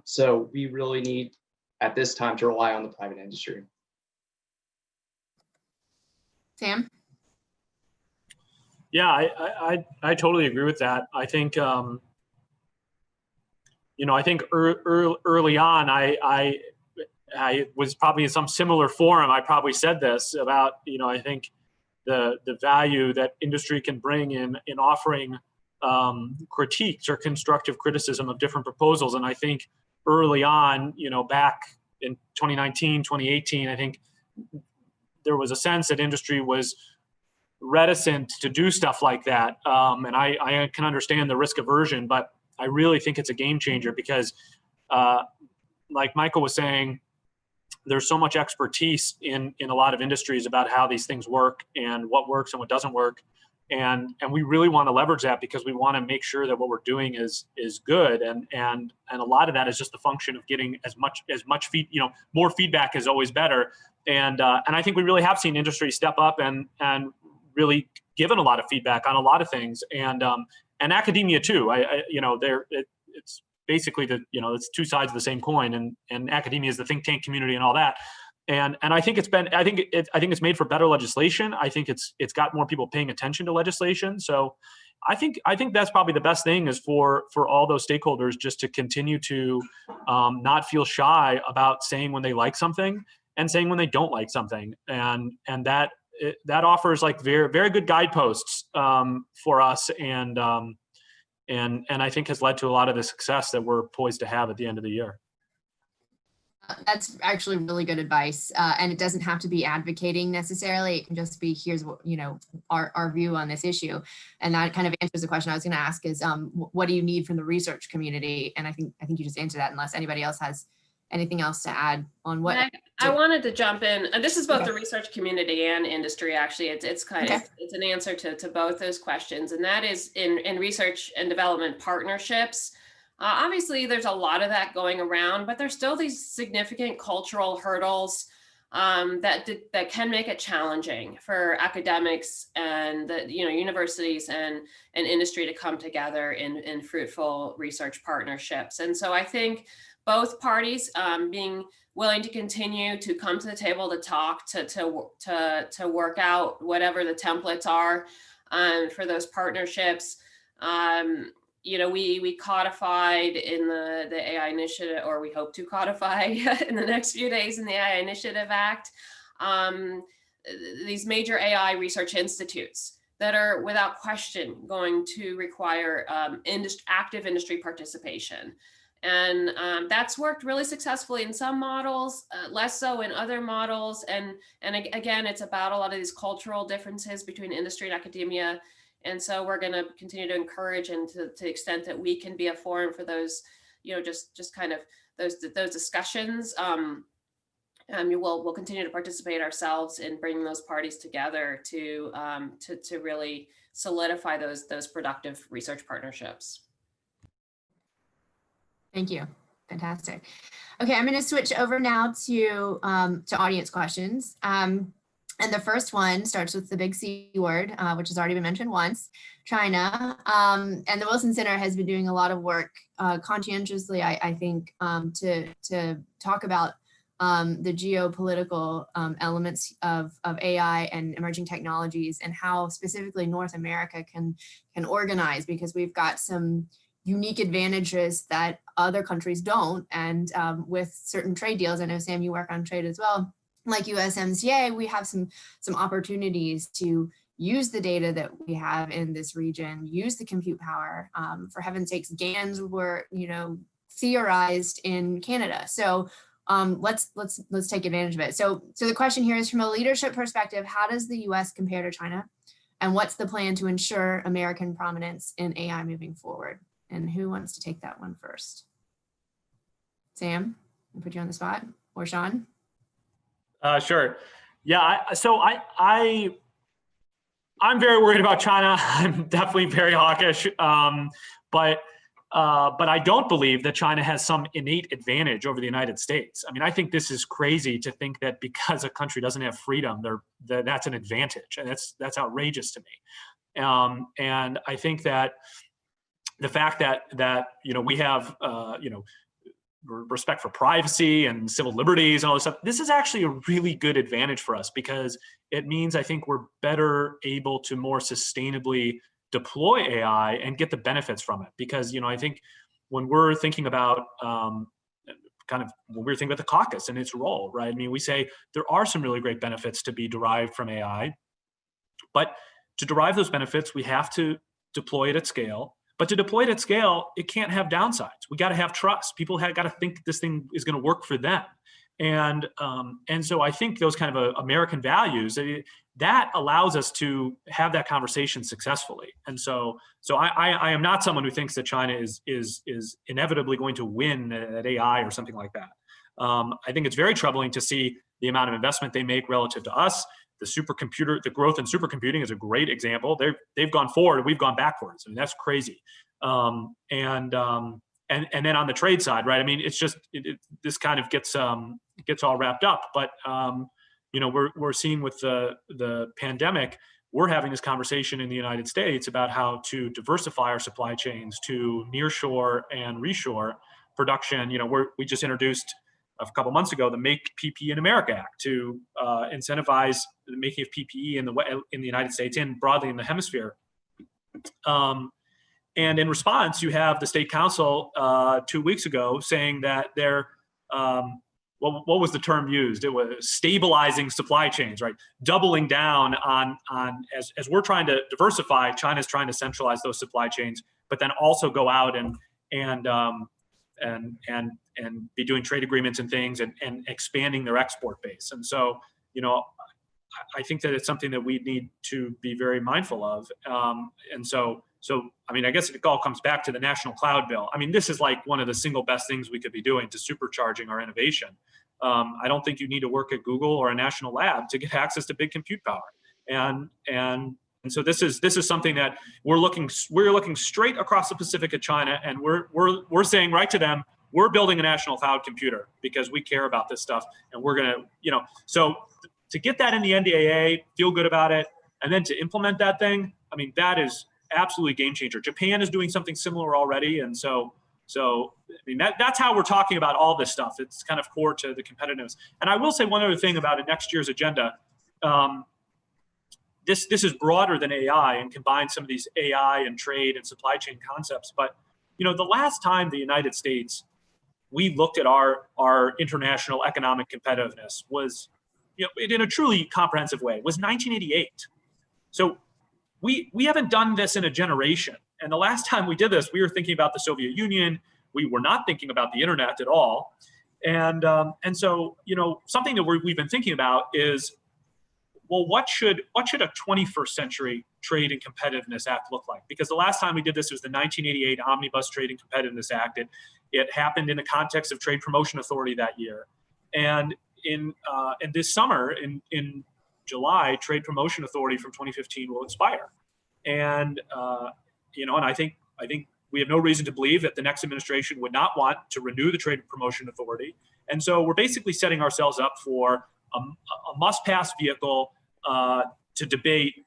So we really need, at this time, to rely on the private industry. Sam? Yeah, I totally agree with that. I think I think early on, I was probably in some similar forum. I probably said this about I think the value that industry can bring in offering critiques or constructive criticism of different proposals. And I think early on, back in 2019, 2018, I think there was a sense that industry was reticent to do stuff like that. And I can understand the risk aversion, but I really think it's a game changer because like Michael was saying, there's so much expertise in a lot of industries about how these things work and what works and what doesn't work. And we really want to leverage that because we want to make sure that what we're doing is good. And a lot of that is just the function of getting as much more feedback is always better. And I think we really have seen industry step up and really given a lot of feedback on a lot of things. And academia too. It's basically it's two sides of the same coin, and academia is the think tank community and all that. And I think I think it's made for better legislation. I think it's got more people paying attention to legislation. So I think that's probably the best thing is for all those stakeholders just to continue to not feel shy about saying when they like something and saying when they don't like something. And that offers like very, very good guideposts for us. And I think has led to a lot of the success that we're poised to have at the end of the year. That's actually really good advice. And it doesn't have to be advocating necessarily. It can just be, here's what, our view on this issue. And that kind of answers the question I was going to ask is, what do you need from the research community? And I think you just answered that unless anybody else has anything else to add on what. I wanted to jump in, and this is both the research community and industry. Actually, it's kind of it's an answer to both those questions, and that is in research and development partnerships. Obviously, there's a lot of that going around, but there's still these significant cultural hurdles that can make it challenging for academics and the universities and industry to come together in fruitful research partnerships. And so I think both parties being willing to continue to come to the table to talk, to work out whatever the templates are for those partnerships. We codified in the AI initiative, or we hope to codify in the next few days in the AI Initiative Act, these major AI research institutes that are without question going to require active industry participation. And that's worked really successfully in some models, less so in other models. And again, it's about a lot of these cultural differences between industry and academia. And so we're going to continue to encourage, and to the extent that we can be a forum for those, just kind of those discussions. We'll continue to participate ourselves in bringing those parties together to really solidify those productive research partnerships. Thank you. Fantastic. Okay, I'm going to switch over now to audience questions. And the first one starts with the big C word, which has already been mentioned once, China. And the Wilson Center has been doing a lot of work conscientiously, I think, to talk about the geopolitical elements of AI and emerging technologies, and how specifically North America can organize, because we've got some unique advantages that other countries don't. And with certain trade deals, I know, Sam, you work on trade as well, like USMCA, we have some opportunities to use the data that we have in this region, use the compute power. For heaven's sakes, GANs were, theorized in Canada. So let's take advantage of it. So the question here is, from a leadership perspective, how does the US compare to China? And what's the plan to ensure American prominence in AI moving forward? And who wants to take that one first? Sam, I'll put you on the spot, or Sean? Sure. Yeah. I'm very worried about China. I'm definitely very hawkish. But I don't believe that China has some innate advantage over the United States. I mean, I think this is crazy to think that because a country doesn't have freedom, that's an advantage, and that's outrageous to me. And I think that the fact that we have respect for privacy and civil liberties and all this stuff, this is actually a really good advantage for us, because it means I think we're better able to more sustainably deploy AI and get the benefits from it. Because I think when we're thinking about when we're thinking about the caucus and its role, right? I mean, we say there are some really great benefits to be derived from AI, but to derive those benefits, we have to deploy it at scale. But to deploy it at scale, it can't have downsides. We got to have trust. People have got to think this thing is going to work for them. And so I think those kind of American values, that allows us to have that conversation successfully. And so I am not someone who thinks that China is inevitably going to win at AI or something like that. I think it's very troubling to see the amount of investment they make relative to us. The growth in supercomputing is a great example. They've gone forward and we've gone backwards. I mean, that's crazy. And then on the trade side, right? I mean, it's just this kind of gets all wrapped up. But we're seeing with the pandemic, we're having this conversation in the United States about how to diversify our supply chains to nearshore and reshore production. We just introduced a couple months ago the Make PPE in America Act to incentivize the making of PPE in the United States and broadly in the hemisphere. And in response, you have the State Council 2 weeks ago saying that they're what was the term used? It was stabilizing supply chains, right? Doubling down on as we're trying to diversify, China's trying to centralize those supply chains, but then also go out and be doing trade agreements and things and expanding their export base. And so, I think that it's something that we need to be very mindful of. And so, I mean, I guess it all comes back to the National Cloud Bill. I mean, this is like one of the single best things we could be doing to supercharging our innovation. I don't think you need to work at Google or a national lab to get access to big compute power. And so this is something that we're looking straight across the Pacific at China, and we're saying right to them, we're building a national cloud computer because we care about this stuff, and we're gonna, so to get that in the NDAA, feel good about it, and then to implement that thing, I mean, that is absolutely game changer. Japan is doing something similar already, and so I mean that's how we're talking about all this stuff. It's kind of core to the competitiveness. And I will say one other thing about next year's agenda. This is broader than AI and combines some of these AI and trade and supply chain concepts. But the last time the United States we looked at our international economic competitiveness was in a truly comprehensive way was 1988. So we haven't done this in a generation. And the last time we did this, we were thinking about the Soviet Union. We were not thinking about the internet at all. And so something that we've been thinking about is, well, what should a 21st century Trade and Competitiveness Act look like? Because the last time we did this was the 1988 Omnibus Trade and Competitiveness Act. It happened in the context of Trade Promotion Authority that year. And in this summer, in July, Trade Promotion Authority from 2015 will expire. And and I think we have no reason to believe that the next administration would not want to renew the Trade Promotion Authority. And so we're basically setting ourselves up for a must-pass vehicle to debate.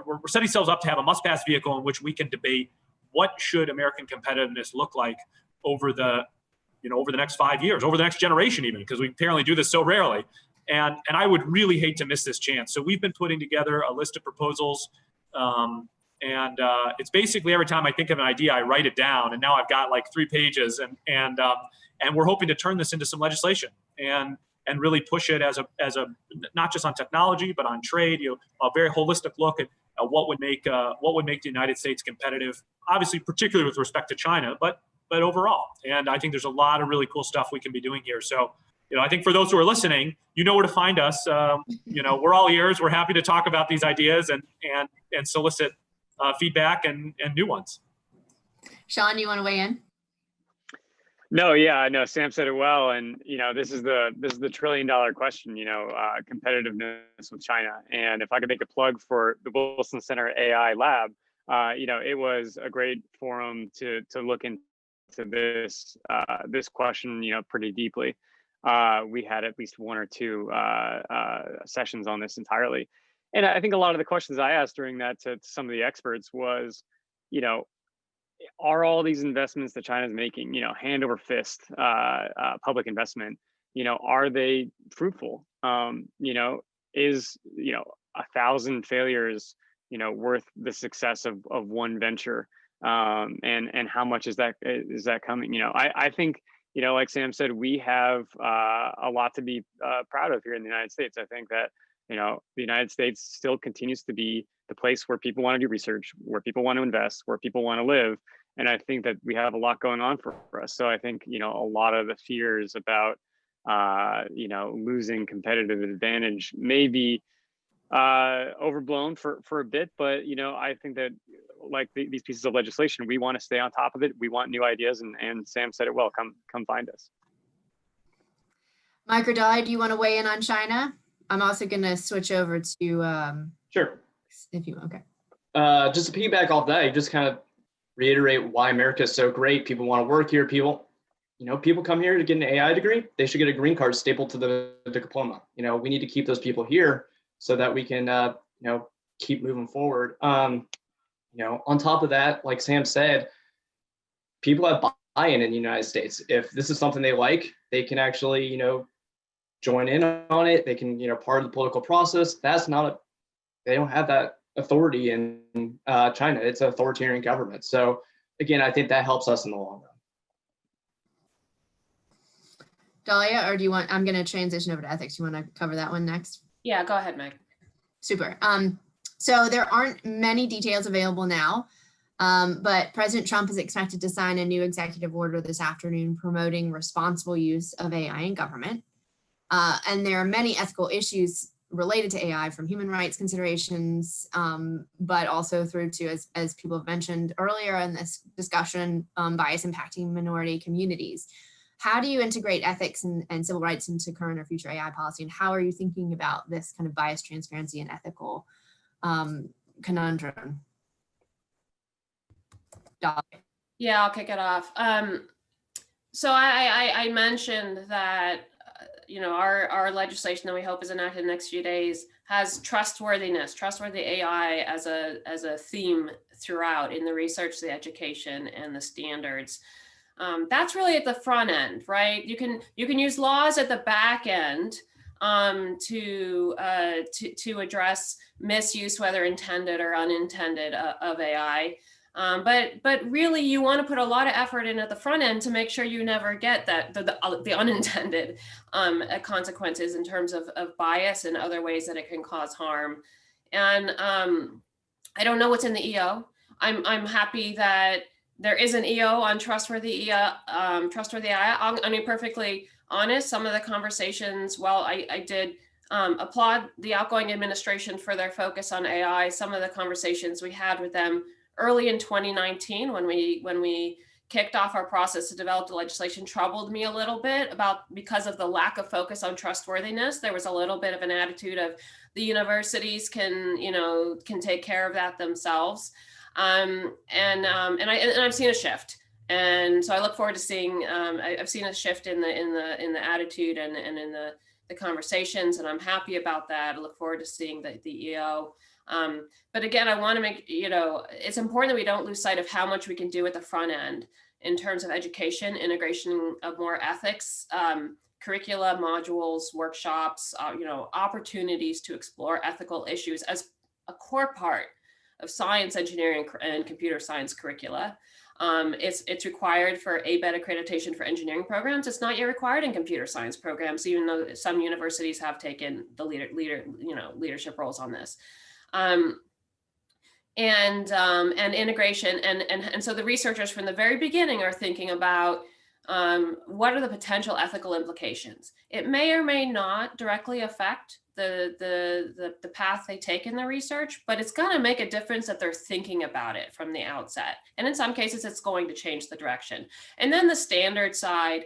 We're setting ourselves up to have a must-pass vehicle in which we can debate what should American competitiveness look like over the next 5 years, over the next generation even, because we apparently do this so rarely. And I would really hate to miss this chance. So we've been putting together a list of proposals. And it's basically every time I think of an idea, I write it down. And now I've got like 3 pages, and we're hoping to turn this into some legislation. And and really push it as a not just on technology, but on trade, a very holistic look at what would make the United States competitive, obviously, particularly with respect to China, but overall. And I think there's a lot of really cool stuff we can be doing here. So, I think for those who are listening, you know where to find us. We're all ears. We're happy to talk about these ideas and solicit feedback and new ones. Sean, you want to weigh in? No, yeah, no, Sam said it well. And, this is the $1 trillion question, competitiveness with China. And if I could make a plug for the Wilson Center AI Lab, it was a great forum to look into this question, pretty deeply. We had at least one or two sessions on this entirely. And I think a lot of the questions I asked during that to some of the experts was, are all these investments that China's making, hand over fist, public investment, are they fruitful? Is 1,000 failures, worth the success of one venture? And how much is that coming? I think, like Sam said, we have a lot to be proud of here in the United States. I think that, the United States still continues to be the place where people want to do research, where people want to invest, where people want to live. And I think that we have a lot going on for us. So I think, a lot of the fears about, losing competitive advantage may be overblown for a bit. But, I think that like these pieces of legislation, we want to stay on top of it. We want new ideas. And Sam said it well, come find us. Mike or Dolly, do you want to weigh in on China? I'm also going to switch over to Sure. If you okay. Just to piggyback off that, you just kind of reiterate why America is so great. People want to work here. People come here to get an AI degree. They should get a green card stapled to the diploma. We need to keep those people here so that we can, keep moving forward. On top of that, like Sam said, people have buy-in in the United States. If this is something they like, they can actually, join in on it. They can, part of the political process. They don't have that authority in China. It's an authoritarian government. So again, I think that helps us in the long run. Dahlia, or do you want, I'm going to transition over to ethics. You want to cover that one next? Yeah, go ahead, Meg. Super. So there aren't many details available now, but President Trump is expected to sign a new executive order this afternoon promoting responsible use of AI in government. And there are many ethical issues related to AI, from human rights considerations, but also through to, as people have mentioned earlier in this discussion, bias impacting minority communities. How do you integrate ethics and civil rights into current or future AI policy? And how are you thinking about this kind of bias, transparency, and ethical conundrum? Yeah, I'll kick it off. So I mentioned that our legislation that we hope is enacted in the next few days has trustworthy AI as a theme throughout in the research, the education, and the standards. That's really at the front end, right? You can use laws at the back end to address misuse, whether intended or unintended, of AI. But really, you want to put a lot of effort in at the front end to make sure you never get the unintended consequences in terms of bias and other ways that it can cause harm. And I don't know what's in the EO. I'm happy that there is an EO on trustworthy AI. I'm being perfectly honest. Some of the conversations, while I did applaud the outgoing administration for their focus on AI, some of the conversations we had with them early in 2019, when we kicked off our process to develop the legislation, troubled me a little bit because of the lack of focus on trustworthiness. There was a little bit of an attitude of the universities can take care of that themselves. And I've seen a shift. And so I look forward to seeing, I've seen a shift in the attitude and in the conversations, and I'm happy about that. I look forward to seeing the EO. But again, I want to make, it's important that we don't lose sight of how much we can do at the front end in terms of education, integration of more ethics, curricula, modules, workshops, opportunities to explore ethical issues as a core part of science, engineering, and computer science curricula. It's required for ABET accreditation for engineering programs. It's not yet required in computer science programs, even though some universities have taken the leadership roles on this. And integration, and so the researchers from the very beginning are thinking about what are the potential ethical implications. It may or may not directly affect the path they take in the research, but it's going to make a difference that they're thinking about it from the outset. And in some cases, it's going to change the direction. And then the standard side,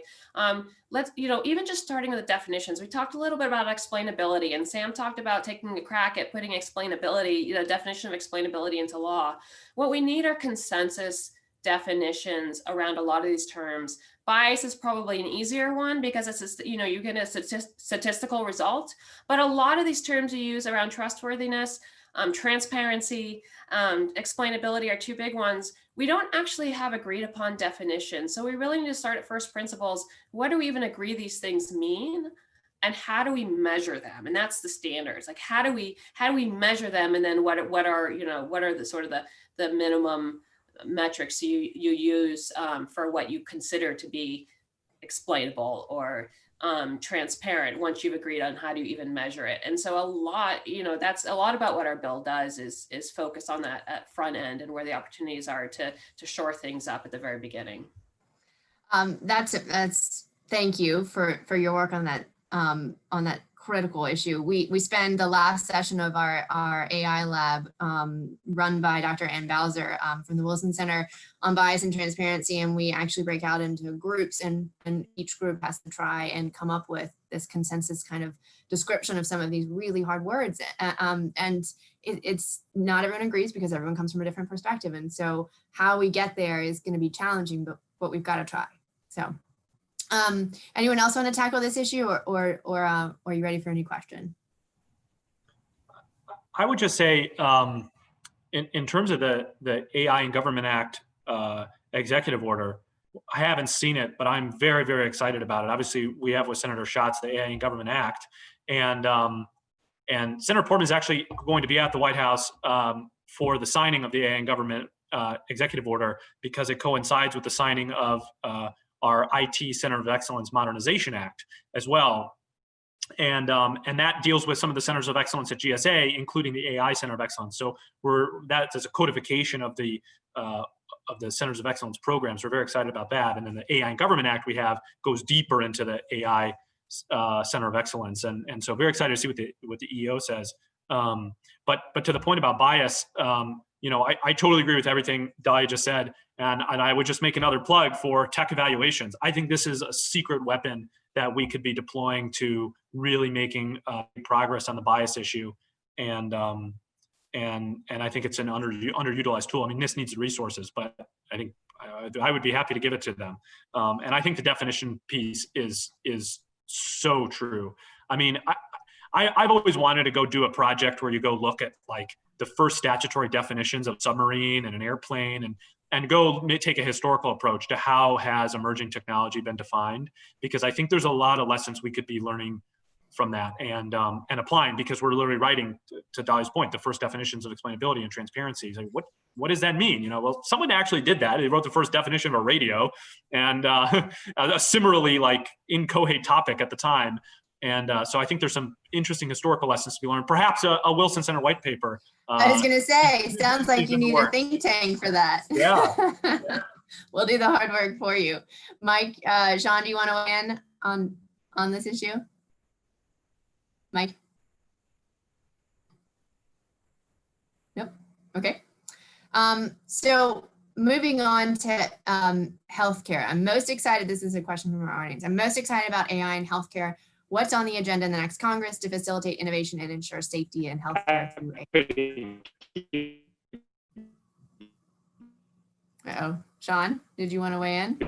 let's, even just starting with the definitions, we talked a little bit about explainability, and Sam talked about taking a crack at putting explainability, definition of explainability into law. What we need are consensus definitions around a lot of these terms. Bias is probably an easier one because it's, you get a statistical result, but a lot of these terms you use around trustworthiness, transparency, explainability are two big ones. We don't actually have agreed upon definitions. So we really need to start at first principles. What do we even agree these things mean? And how do we measure them? And that's the standards. Like, how do we measure them? And then what are the sort of the minimum metrics you use for what you consider to be explainable or transparent once you've agreed on how to even measure it. And so a lot, that's a lot about what our bill does is focus on that at front end and where the opportunities are to shore things up at the very beginning. Thank you for your work on that critical issue. We spend the last session of our AI lab run by Dr. Ann Bowser from the Wilson Center on bias and transparency, and we actually break out into groups, and each group has to try and come up with this consensus kind of description of some of these really hard words. And it's not everyone agrees because everyone comes from a different perspective, and so how we get there is going to be challenging, but we've got to try. So. Anyone else want to tackle this issue, or are you ready for any question? I would just say, in terms of the AI and Government Act executive order, I haven't seen it, but I'm very, very excited about it. Obviously, we have with Senator Schatz the AI and Government Act, and Senator Portman is actually going to be at the White House for the signing of the AI and Government executive order, because it coincides with the signing of our IT Center of Excellence Modernization Act as well. And that deals with some of the centers of excellence at GSA, including the AI Center of Excellence. So that's a codification of the Centers of Excellence programs. We're very excited about that. And then the AI and Government Act we have goes deeper into the AI Center of Excellence. And so very excited to see what the EO says. But to the point about bias, I totally agree with everything Dahlia just said. And I would just make another plug for tech evaluations. I think this is a secret weapon that we could be deploying to really making progress on the bias issue. And I think it's an underutilized tool. I mean, NIST needs the resources, but I think I would be happy to give it to them. And I think the definition piece is so true. I mean, I've always wanted to go do a project where you go look at like the first statutory definitions of submarine and an airplane, and go take a historical approach to how has emerging technology been defined, because I think there's a lot of lessons we could be learning from that and applying, because we're literally writing, to Dahlia's point, the first definitions of explainability and transparency. Like, what does that mean? Well, someone actually did that. They wrote the first definition of a radio, and a similarly like inchoate topic at the time. And so I think there's some interesting historical lessons to be learned. Perhaps a Wilson Center white paper. I was going to say, sounds like you need a think tank for that. Yeah. We'll do the hard work for you. Mike, Sean, do you want to weigh in on this issue? Mike? Nope. Okay. So moving on to healthcare. I'm most excited. This is a question from our audience. I'm most excited about AI in healthcare. What's on the agenda in the next Congress to facilitate innovation and ensure safety in healthcare through AI? Uh-oh. Sean, did you want to weigh in?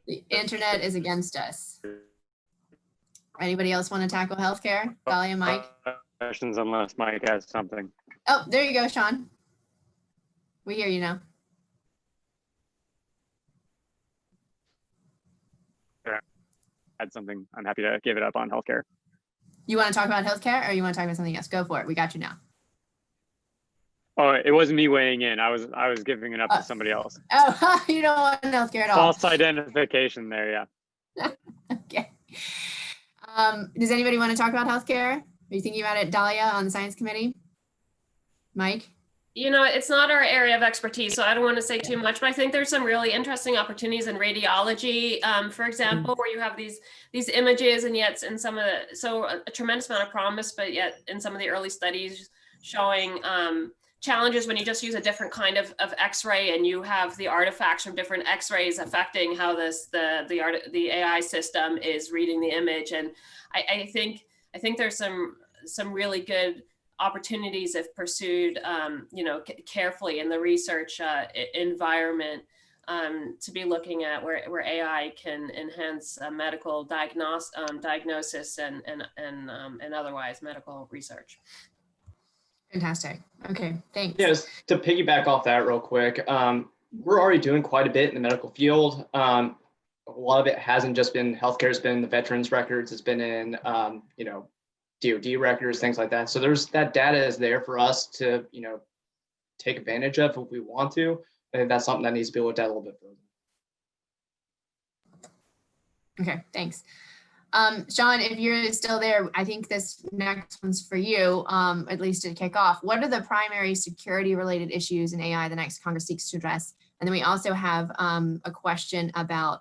The internet is against us. Anybody else want to tackle healthcare? Dahlia, Mike? Questions unless Mike has something. Oh, there you go, Sean. We hear you now. Had something. I'm happy to give it up on healthcare. You want to talk about healthcare or you want to talk about something else? Go for it. We got you now. Oh, it wasn't me weighing in. I was giving it up to somebody else. Oh, you don't want healthcare at all. False identification there, yeah. Okay. Does anybody want to talk about healthcare? Are you thinking about it, Dahlia, on the science committee? Mike? You know, it's not our area of expertise, so I don't want to say too much, but I think there's some really interesting opportunities in radiology, for example, where you have these images, and yet in some of the, so a tremendous amount of promise, but yet in some of the early studies showing challenges when you just use a different kind of X-ray, and you have the artifacts from different X-rays affecting how the AI system is reading the image. And I think there's some really good opportunities if pursued, carefully in the research environment, to be looking at where AI can enhance medical diagnosis and otherwise medical research. Fantastic. Okay, thanks. Yes, to piggyback off that real quick, we're already doing quite a bit in the medical field. A lot of it hasn't just been healthcare, it's been the veterans records, it's been in, DoD records, things like that. So there's that data is there for us to, take advantage of if we want to. I think that's something that needs to be looked at a little bit further. Okay, thanks. Sean, if you're still there, I think this next one's for you, at least to kick off. What are the primary security related issues in AI the next Congress seeks to address? And then we also have a question about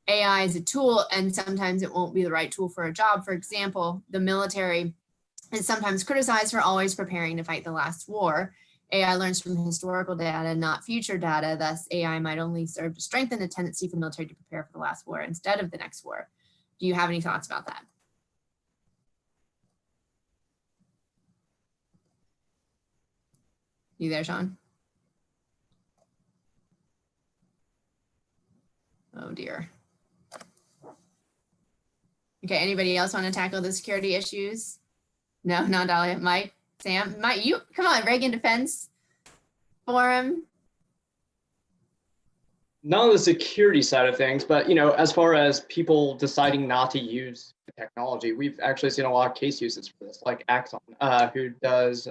AI as a tool, and sometimes it won't be the right tool for a job. For example, the military is sometimes criticized for always preparing to fight the last war. AI learns from historical data, not future data. Thus, AI might only serve to strengthen the tendency for the military to prepare for the last war instead of the next war. Do you have any thoughts about that? You there, Sean? Oh dear. Okay, anybody else want to tackle the security issues? No, not Dahlia. Mike, Sam, Mike, you come on, Reagan Defense Forum. Not on the security side of things, but as far as people deciding not to use the technology, we've actually seen a lot of case uses for this, like Axon, who does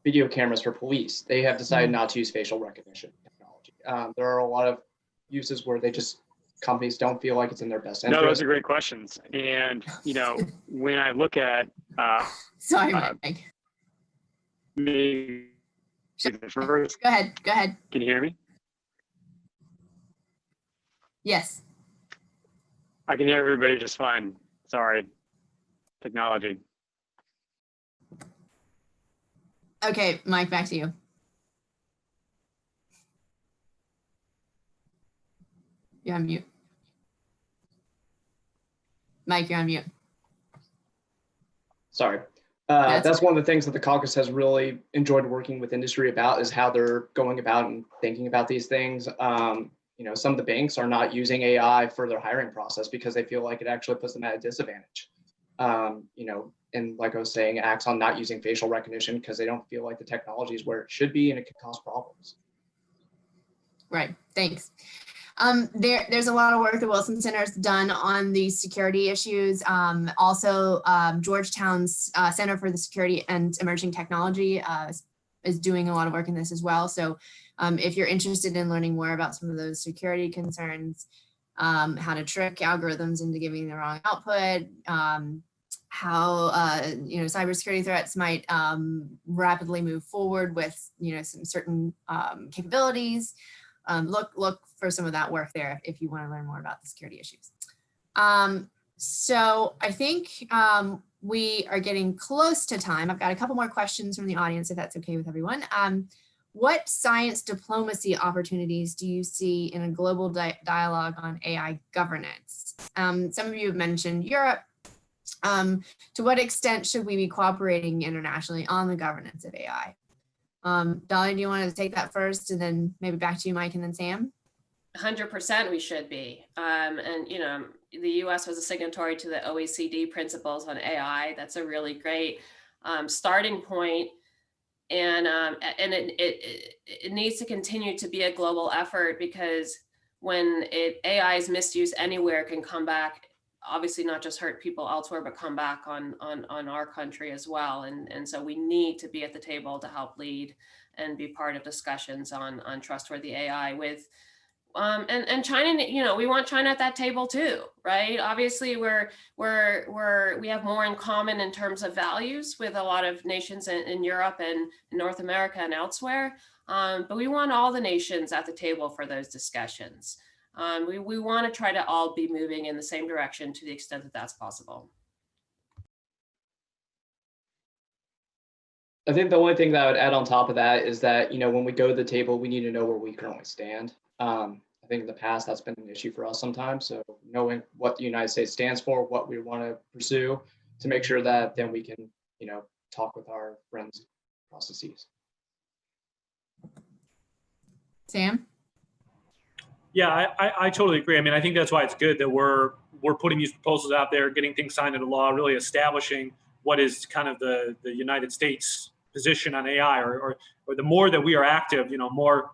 video cameras for police. They have decided not to use facial recognition technology. There are a lot of uses where companies don't feel like it's in their best interest. No, those are great questions. And when I look at sorry, Mike. Maybe the first, go ahead. Can you hear me? Yes. I can hear everybody just fine. Sorry. Technology. Okay, Mike, back to you. You're on mute. Mike, you're on mute. Sorry. That's one of the things that the caucus has really enjoyed working with industry about, is how they're going about and thinking about these things. Some of the banks are not using AI for their hiring process because they feel like it actually puts them at a disadvantage. And like I was saying, Axon not using facial recognition because they don't feel like the technology is where it should be, and it could cause problems. Right, thanks. There's a lot of work the Wilson Center has done on these security issues. Also, Georgetown's Center for the Security and Emerging Technology is doing a lot of work in this as well. So if you're interested in learning more about some of those security concerns, how to trick algorithms into giving the wrong output, how cybersecurity threats might rapidly move forward with some certain capabilities, look for some of that work there if you want to learn more about the security issues. So I think we are getting close to time. I've got a couple more questions from the audience, if that's okay with everyone. What science diplomacy opportunities do you see in a global dialogue on AI governance? Some of you have mentioned Europe. To what extent should we be cooperating internationally on the governance of AI? Dahlia, do you want to take that first, and then maybe back to you, Mike, and then Sam? 100% we should be. And the US was a signatory to the OECD principles on AI. That's a really great starting point. And it needs to continue to be a global effort, because when AI is misused anywhere, it can come back obviously not just hurt people elsewhere, but come back on our country as well. And so we need to be at the table to help lead and be part of discussions on trustworthy AI with, and China, you know, we want China at that table too, right? Obviously, we have more in common in terms of values with a lot of nations in Europe and in North America and elsewhere. But we want all the nations at the table for those discussions. We want to try to all be moving in the same direction to the extent that that's possible. I think the only thing that I would add on top of that is that, you know, when we go to the table, we need to know where we currently stand. I think in the past that's been an issue for us sometimes. So knowing what the United States stands for, what we want to pursue, to make sure that then we can, you know, talk with our friends across the seas. Sam? Yeah, I totally agree. I mean, I think that's why it's good that we're putting these proposals out there, getting things signed into law, really establishing what is kind of the United States position on AI, or the more that we are active, you know, more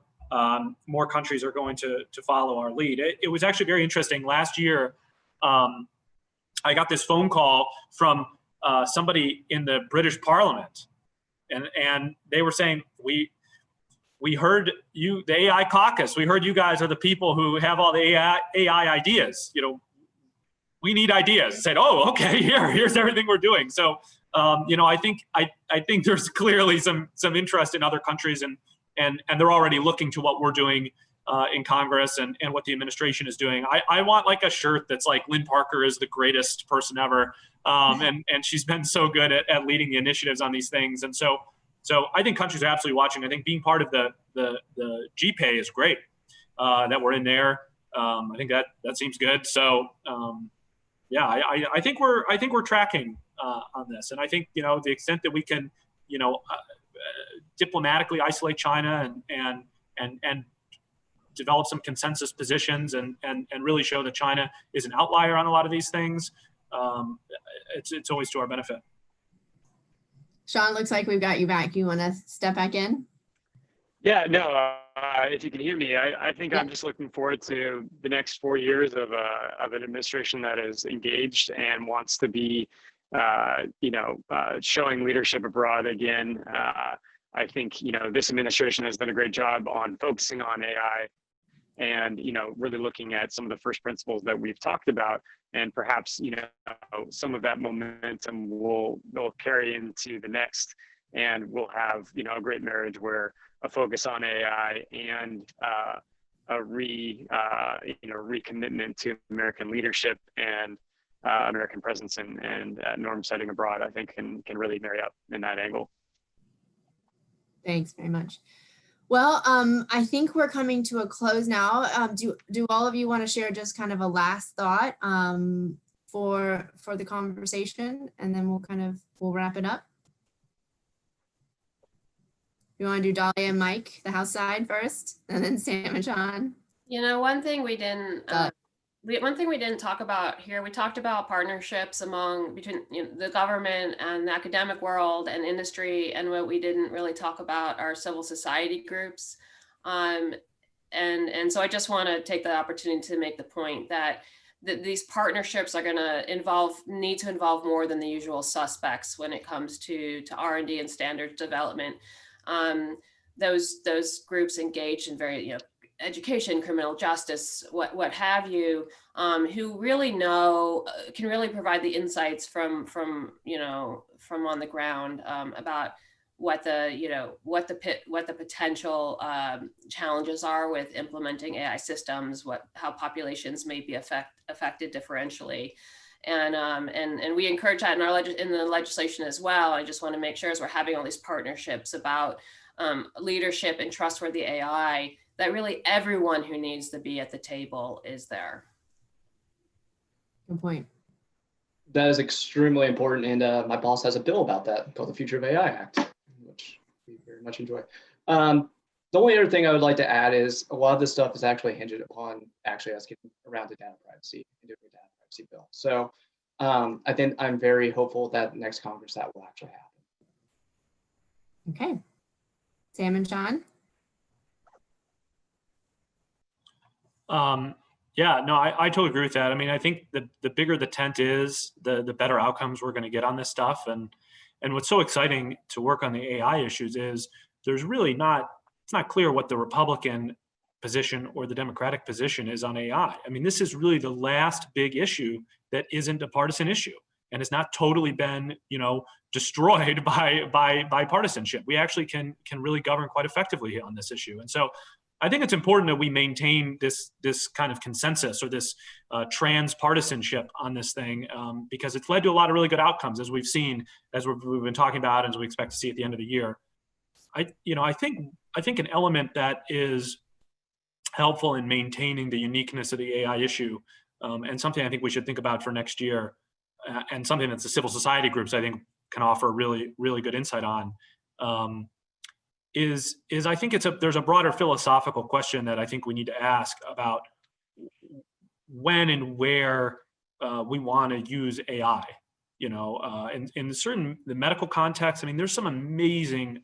countries are going to follow our lead. It was actually very interesting. Last year, I got this phone call from somebody in the British Parliament, and they were saying, we heard you, the AI caucus, we heard you guys are the people who have all the AI ideas. You know, we need ideas. I said, oh, okay, here's everything we're doing. So, you know, I think there's clearly some interest in other countries, and they're already looking to what we're doing in Congress and what the administration is doing. I want like a shirt that's like, Lynn Parker is the greatest person ever. And she's been so good at leading the initiatives on these things. And so I think countries are absolutely watching. I think being part of the GPay is great, that we're in there. I think that seems good. So yeah, I think we're tracking on this. And I think, you know, the extent that we can, you know, diplomatically isolate China and develop some consensus positions and really show that China is an outlier on a lot of these things, it's always to our benefit. Sean, looks like we've got you back. You want to step back in? Yeah, no, if you can hear me, I think Yeah. I'm just looking forward to the next 4 years of an administration that is engaged and wants to be, you know, showing leadership abroad again. I think, you know, this administration has done a great job on focusing on AI and, you know, really looking at some of the first principles that we've talked about. And perhaps, you know, some of that momentum will carry into the next, and we'll have, you know, a great marriage where a focus on AI and a recommitment to American leadership and American presence and norm setting abroad, I think can really marry up in that angle. Thanks very much. Well, I think we're coming to a close now. Do all of you want to share just kind of a last thought for the conversation, and then we'll wrap it up? You want to do Dahlia and Mike, the house side first, and then Sam and Sean? You know, one thing we didn't talk about here, we talked about partnerships between, you know, the government and the academic world and industry, and what we didn't really talk about are civil society groups. And so I just want to take the opportunity to make the point that these partnerships are going to need to involve more than the usual suspects when it comes to R&D and standards development. Those groups engaged in very, you know, education, criminal justice, what have you, who really can really provide the insights from on the ground about what the potential challenges are with implementing AI systems, how populations may be affected differentially. And we encourage that in the legislation as well. I just want to make sure, as we're having all these partnerships about leadership and trustworthy AI, that really everyone who needs to be at the table is there. Good point. That is extremely important, and my boss has a bill about that called the Future of AI Act, which we very much enjoy. The only other thing I would like to add is a lot of this stuff is actually hinged upon us getting around to data privacy and doing a data privacy bill. So I think I'm very hopeful that next Congress that will actually happen. Okay. Sam and Sean? Yeah, no, I totally agree with that. I mean, I think the bigger the tent is, the better outcomes we're going to get on this stuff. And what's so exciting to work on the AI issues is there's really it's not clear what the Republican position or the Democratic position is on AI. I mean, this is really the last big issue that isn't a partisan issue and has not totally been, destroyed by partisanship. We actually can really govern quite effectively on this issue. And so I think it's important that we maintain this kind of consensus or this transpartisanship on this thing, because it's led to a lot of really good outcomes, as we've seen, as we've been talking about, and as we expect to see at the end of the year. I think an element that is helpful in maintaining the uniqueness of the AI issue, and something I think we should think about for next year, and something that the civil society groups I think can offer really good insight on. Is I think there's a broader philosophical question that I think we need to ask about when and where we want to use AI. In the medical context, I mean, there's some amazing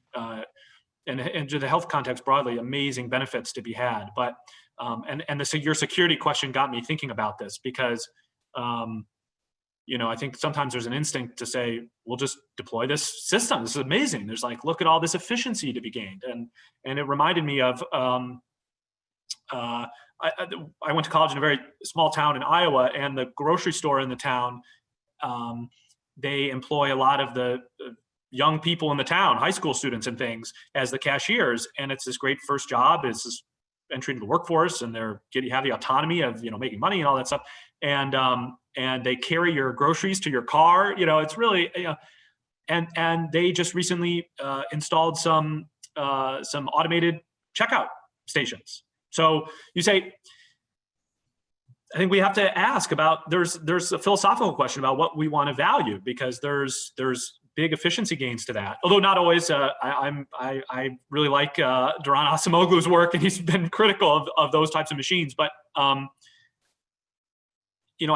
and to the health context broadly, amazing benefits to be had. But your security question got me thinking about this because I think sometimes there's an instinct to say, we'll just deploy this system. This is amazing. There's look at all this efficiency to be gained. And it reminded me of, I went to college in a very small town in Iowa, and the grocery store in the town, they employ a lot of the young people in the town, high school students and things, as the cashiers. And it's this great first job. It's this entry into the workforce, and you have the autonomy of, making money and all that stuff. And they carry your groceries to your car. It's really, and they just recently installed some automated checkout stations. So you say, I think we have to ask about, there's a philosophical question about what we want to value, because there's big efficiency gains to that. Although not always, I really like Duran Asimoglu's work, and he's been critical of those types of machines. But I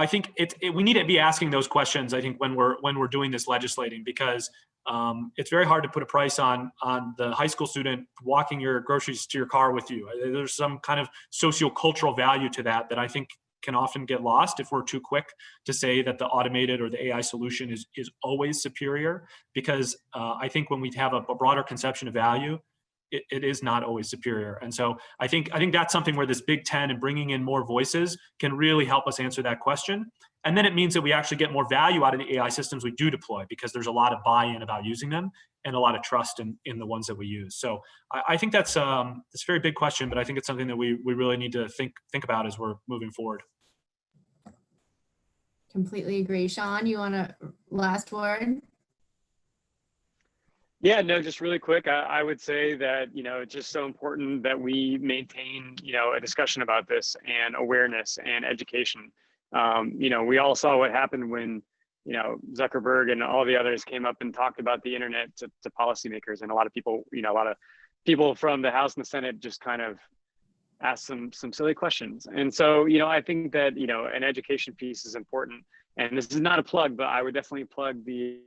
think we need to be asking those questions, I think, when we're doing this legislating, because it's very hard to put a price on the high school student walking your groceries to your car with you. There's some kind of sociocultural value to that I think can often get lost if we're too quick to say that the automated or the AI solution is always superior, because I think when we have a broader conception of value, it is not always superior. And so I think that's something where this Big Ten and bringing in more voices can really help us answer that question. And then it means that we actually get more value out of the AI systems we do deploy, because there's a lot of buy-in about using them and a lot of trust in the ones that we use. So I think that's a very big question, but I think it's something that we really need to think about as we're moving forward. Completely agree. Sean, you want a last word? Yeah, no, just really quick. I would say that, it's just so important that we maintain, a discussion about this, and awareness and education. We all saw what happened when, Zuckerberg and all the others came up and talked about the internet to policymakers, and a lot of people from the House and the Senate just kind of asked some silly questions. And so, I think that, an education piece is important. And this is not a plug, but I would definitely plug the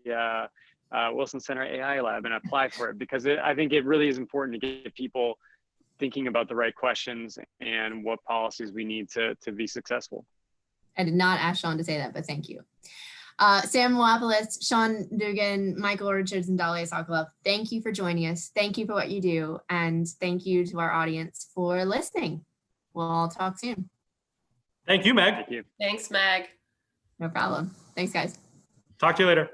Wilson Center AI Lab and apply for it, because I think it really is important to get people thinking about the right questions and what policies we need to be successful. I did not ask Sean to say that, but thank you. Sam Moapoulos, Sean Duggan, Michael Richards, and Dahlia Sokolov, thank you for joining us. Thank you for what you do. And thank you to our audience for listening. We'll all talk soon. Thank you, Meg. Thank you. Thanks, Meg. No problem. Thanks, guys. Talk to you later.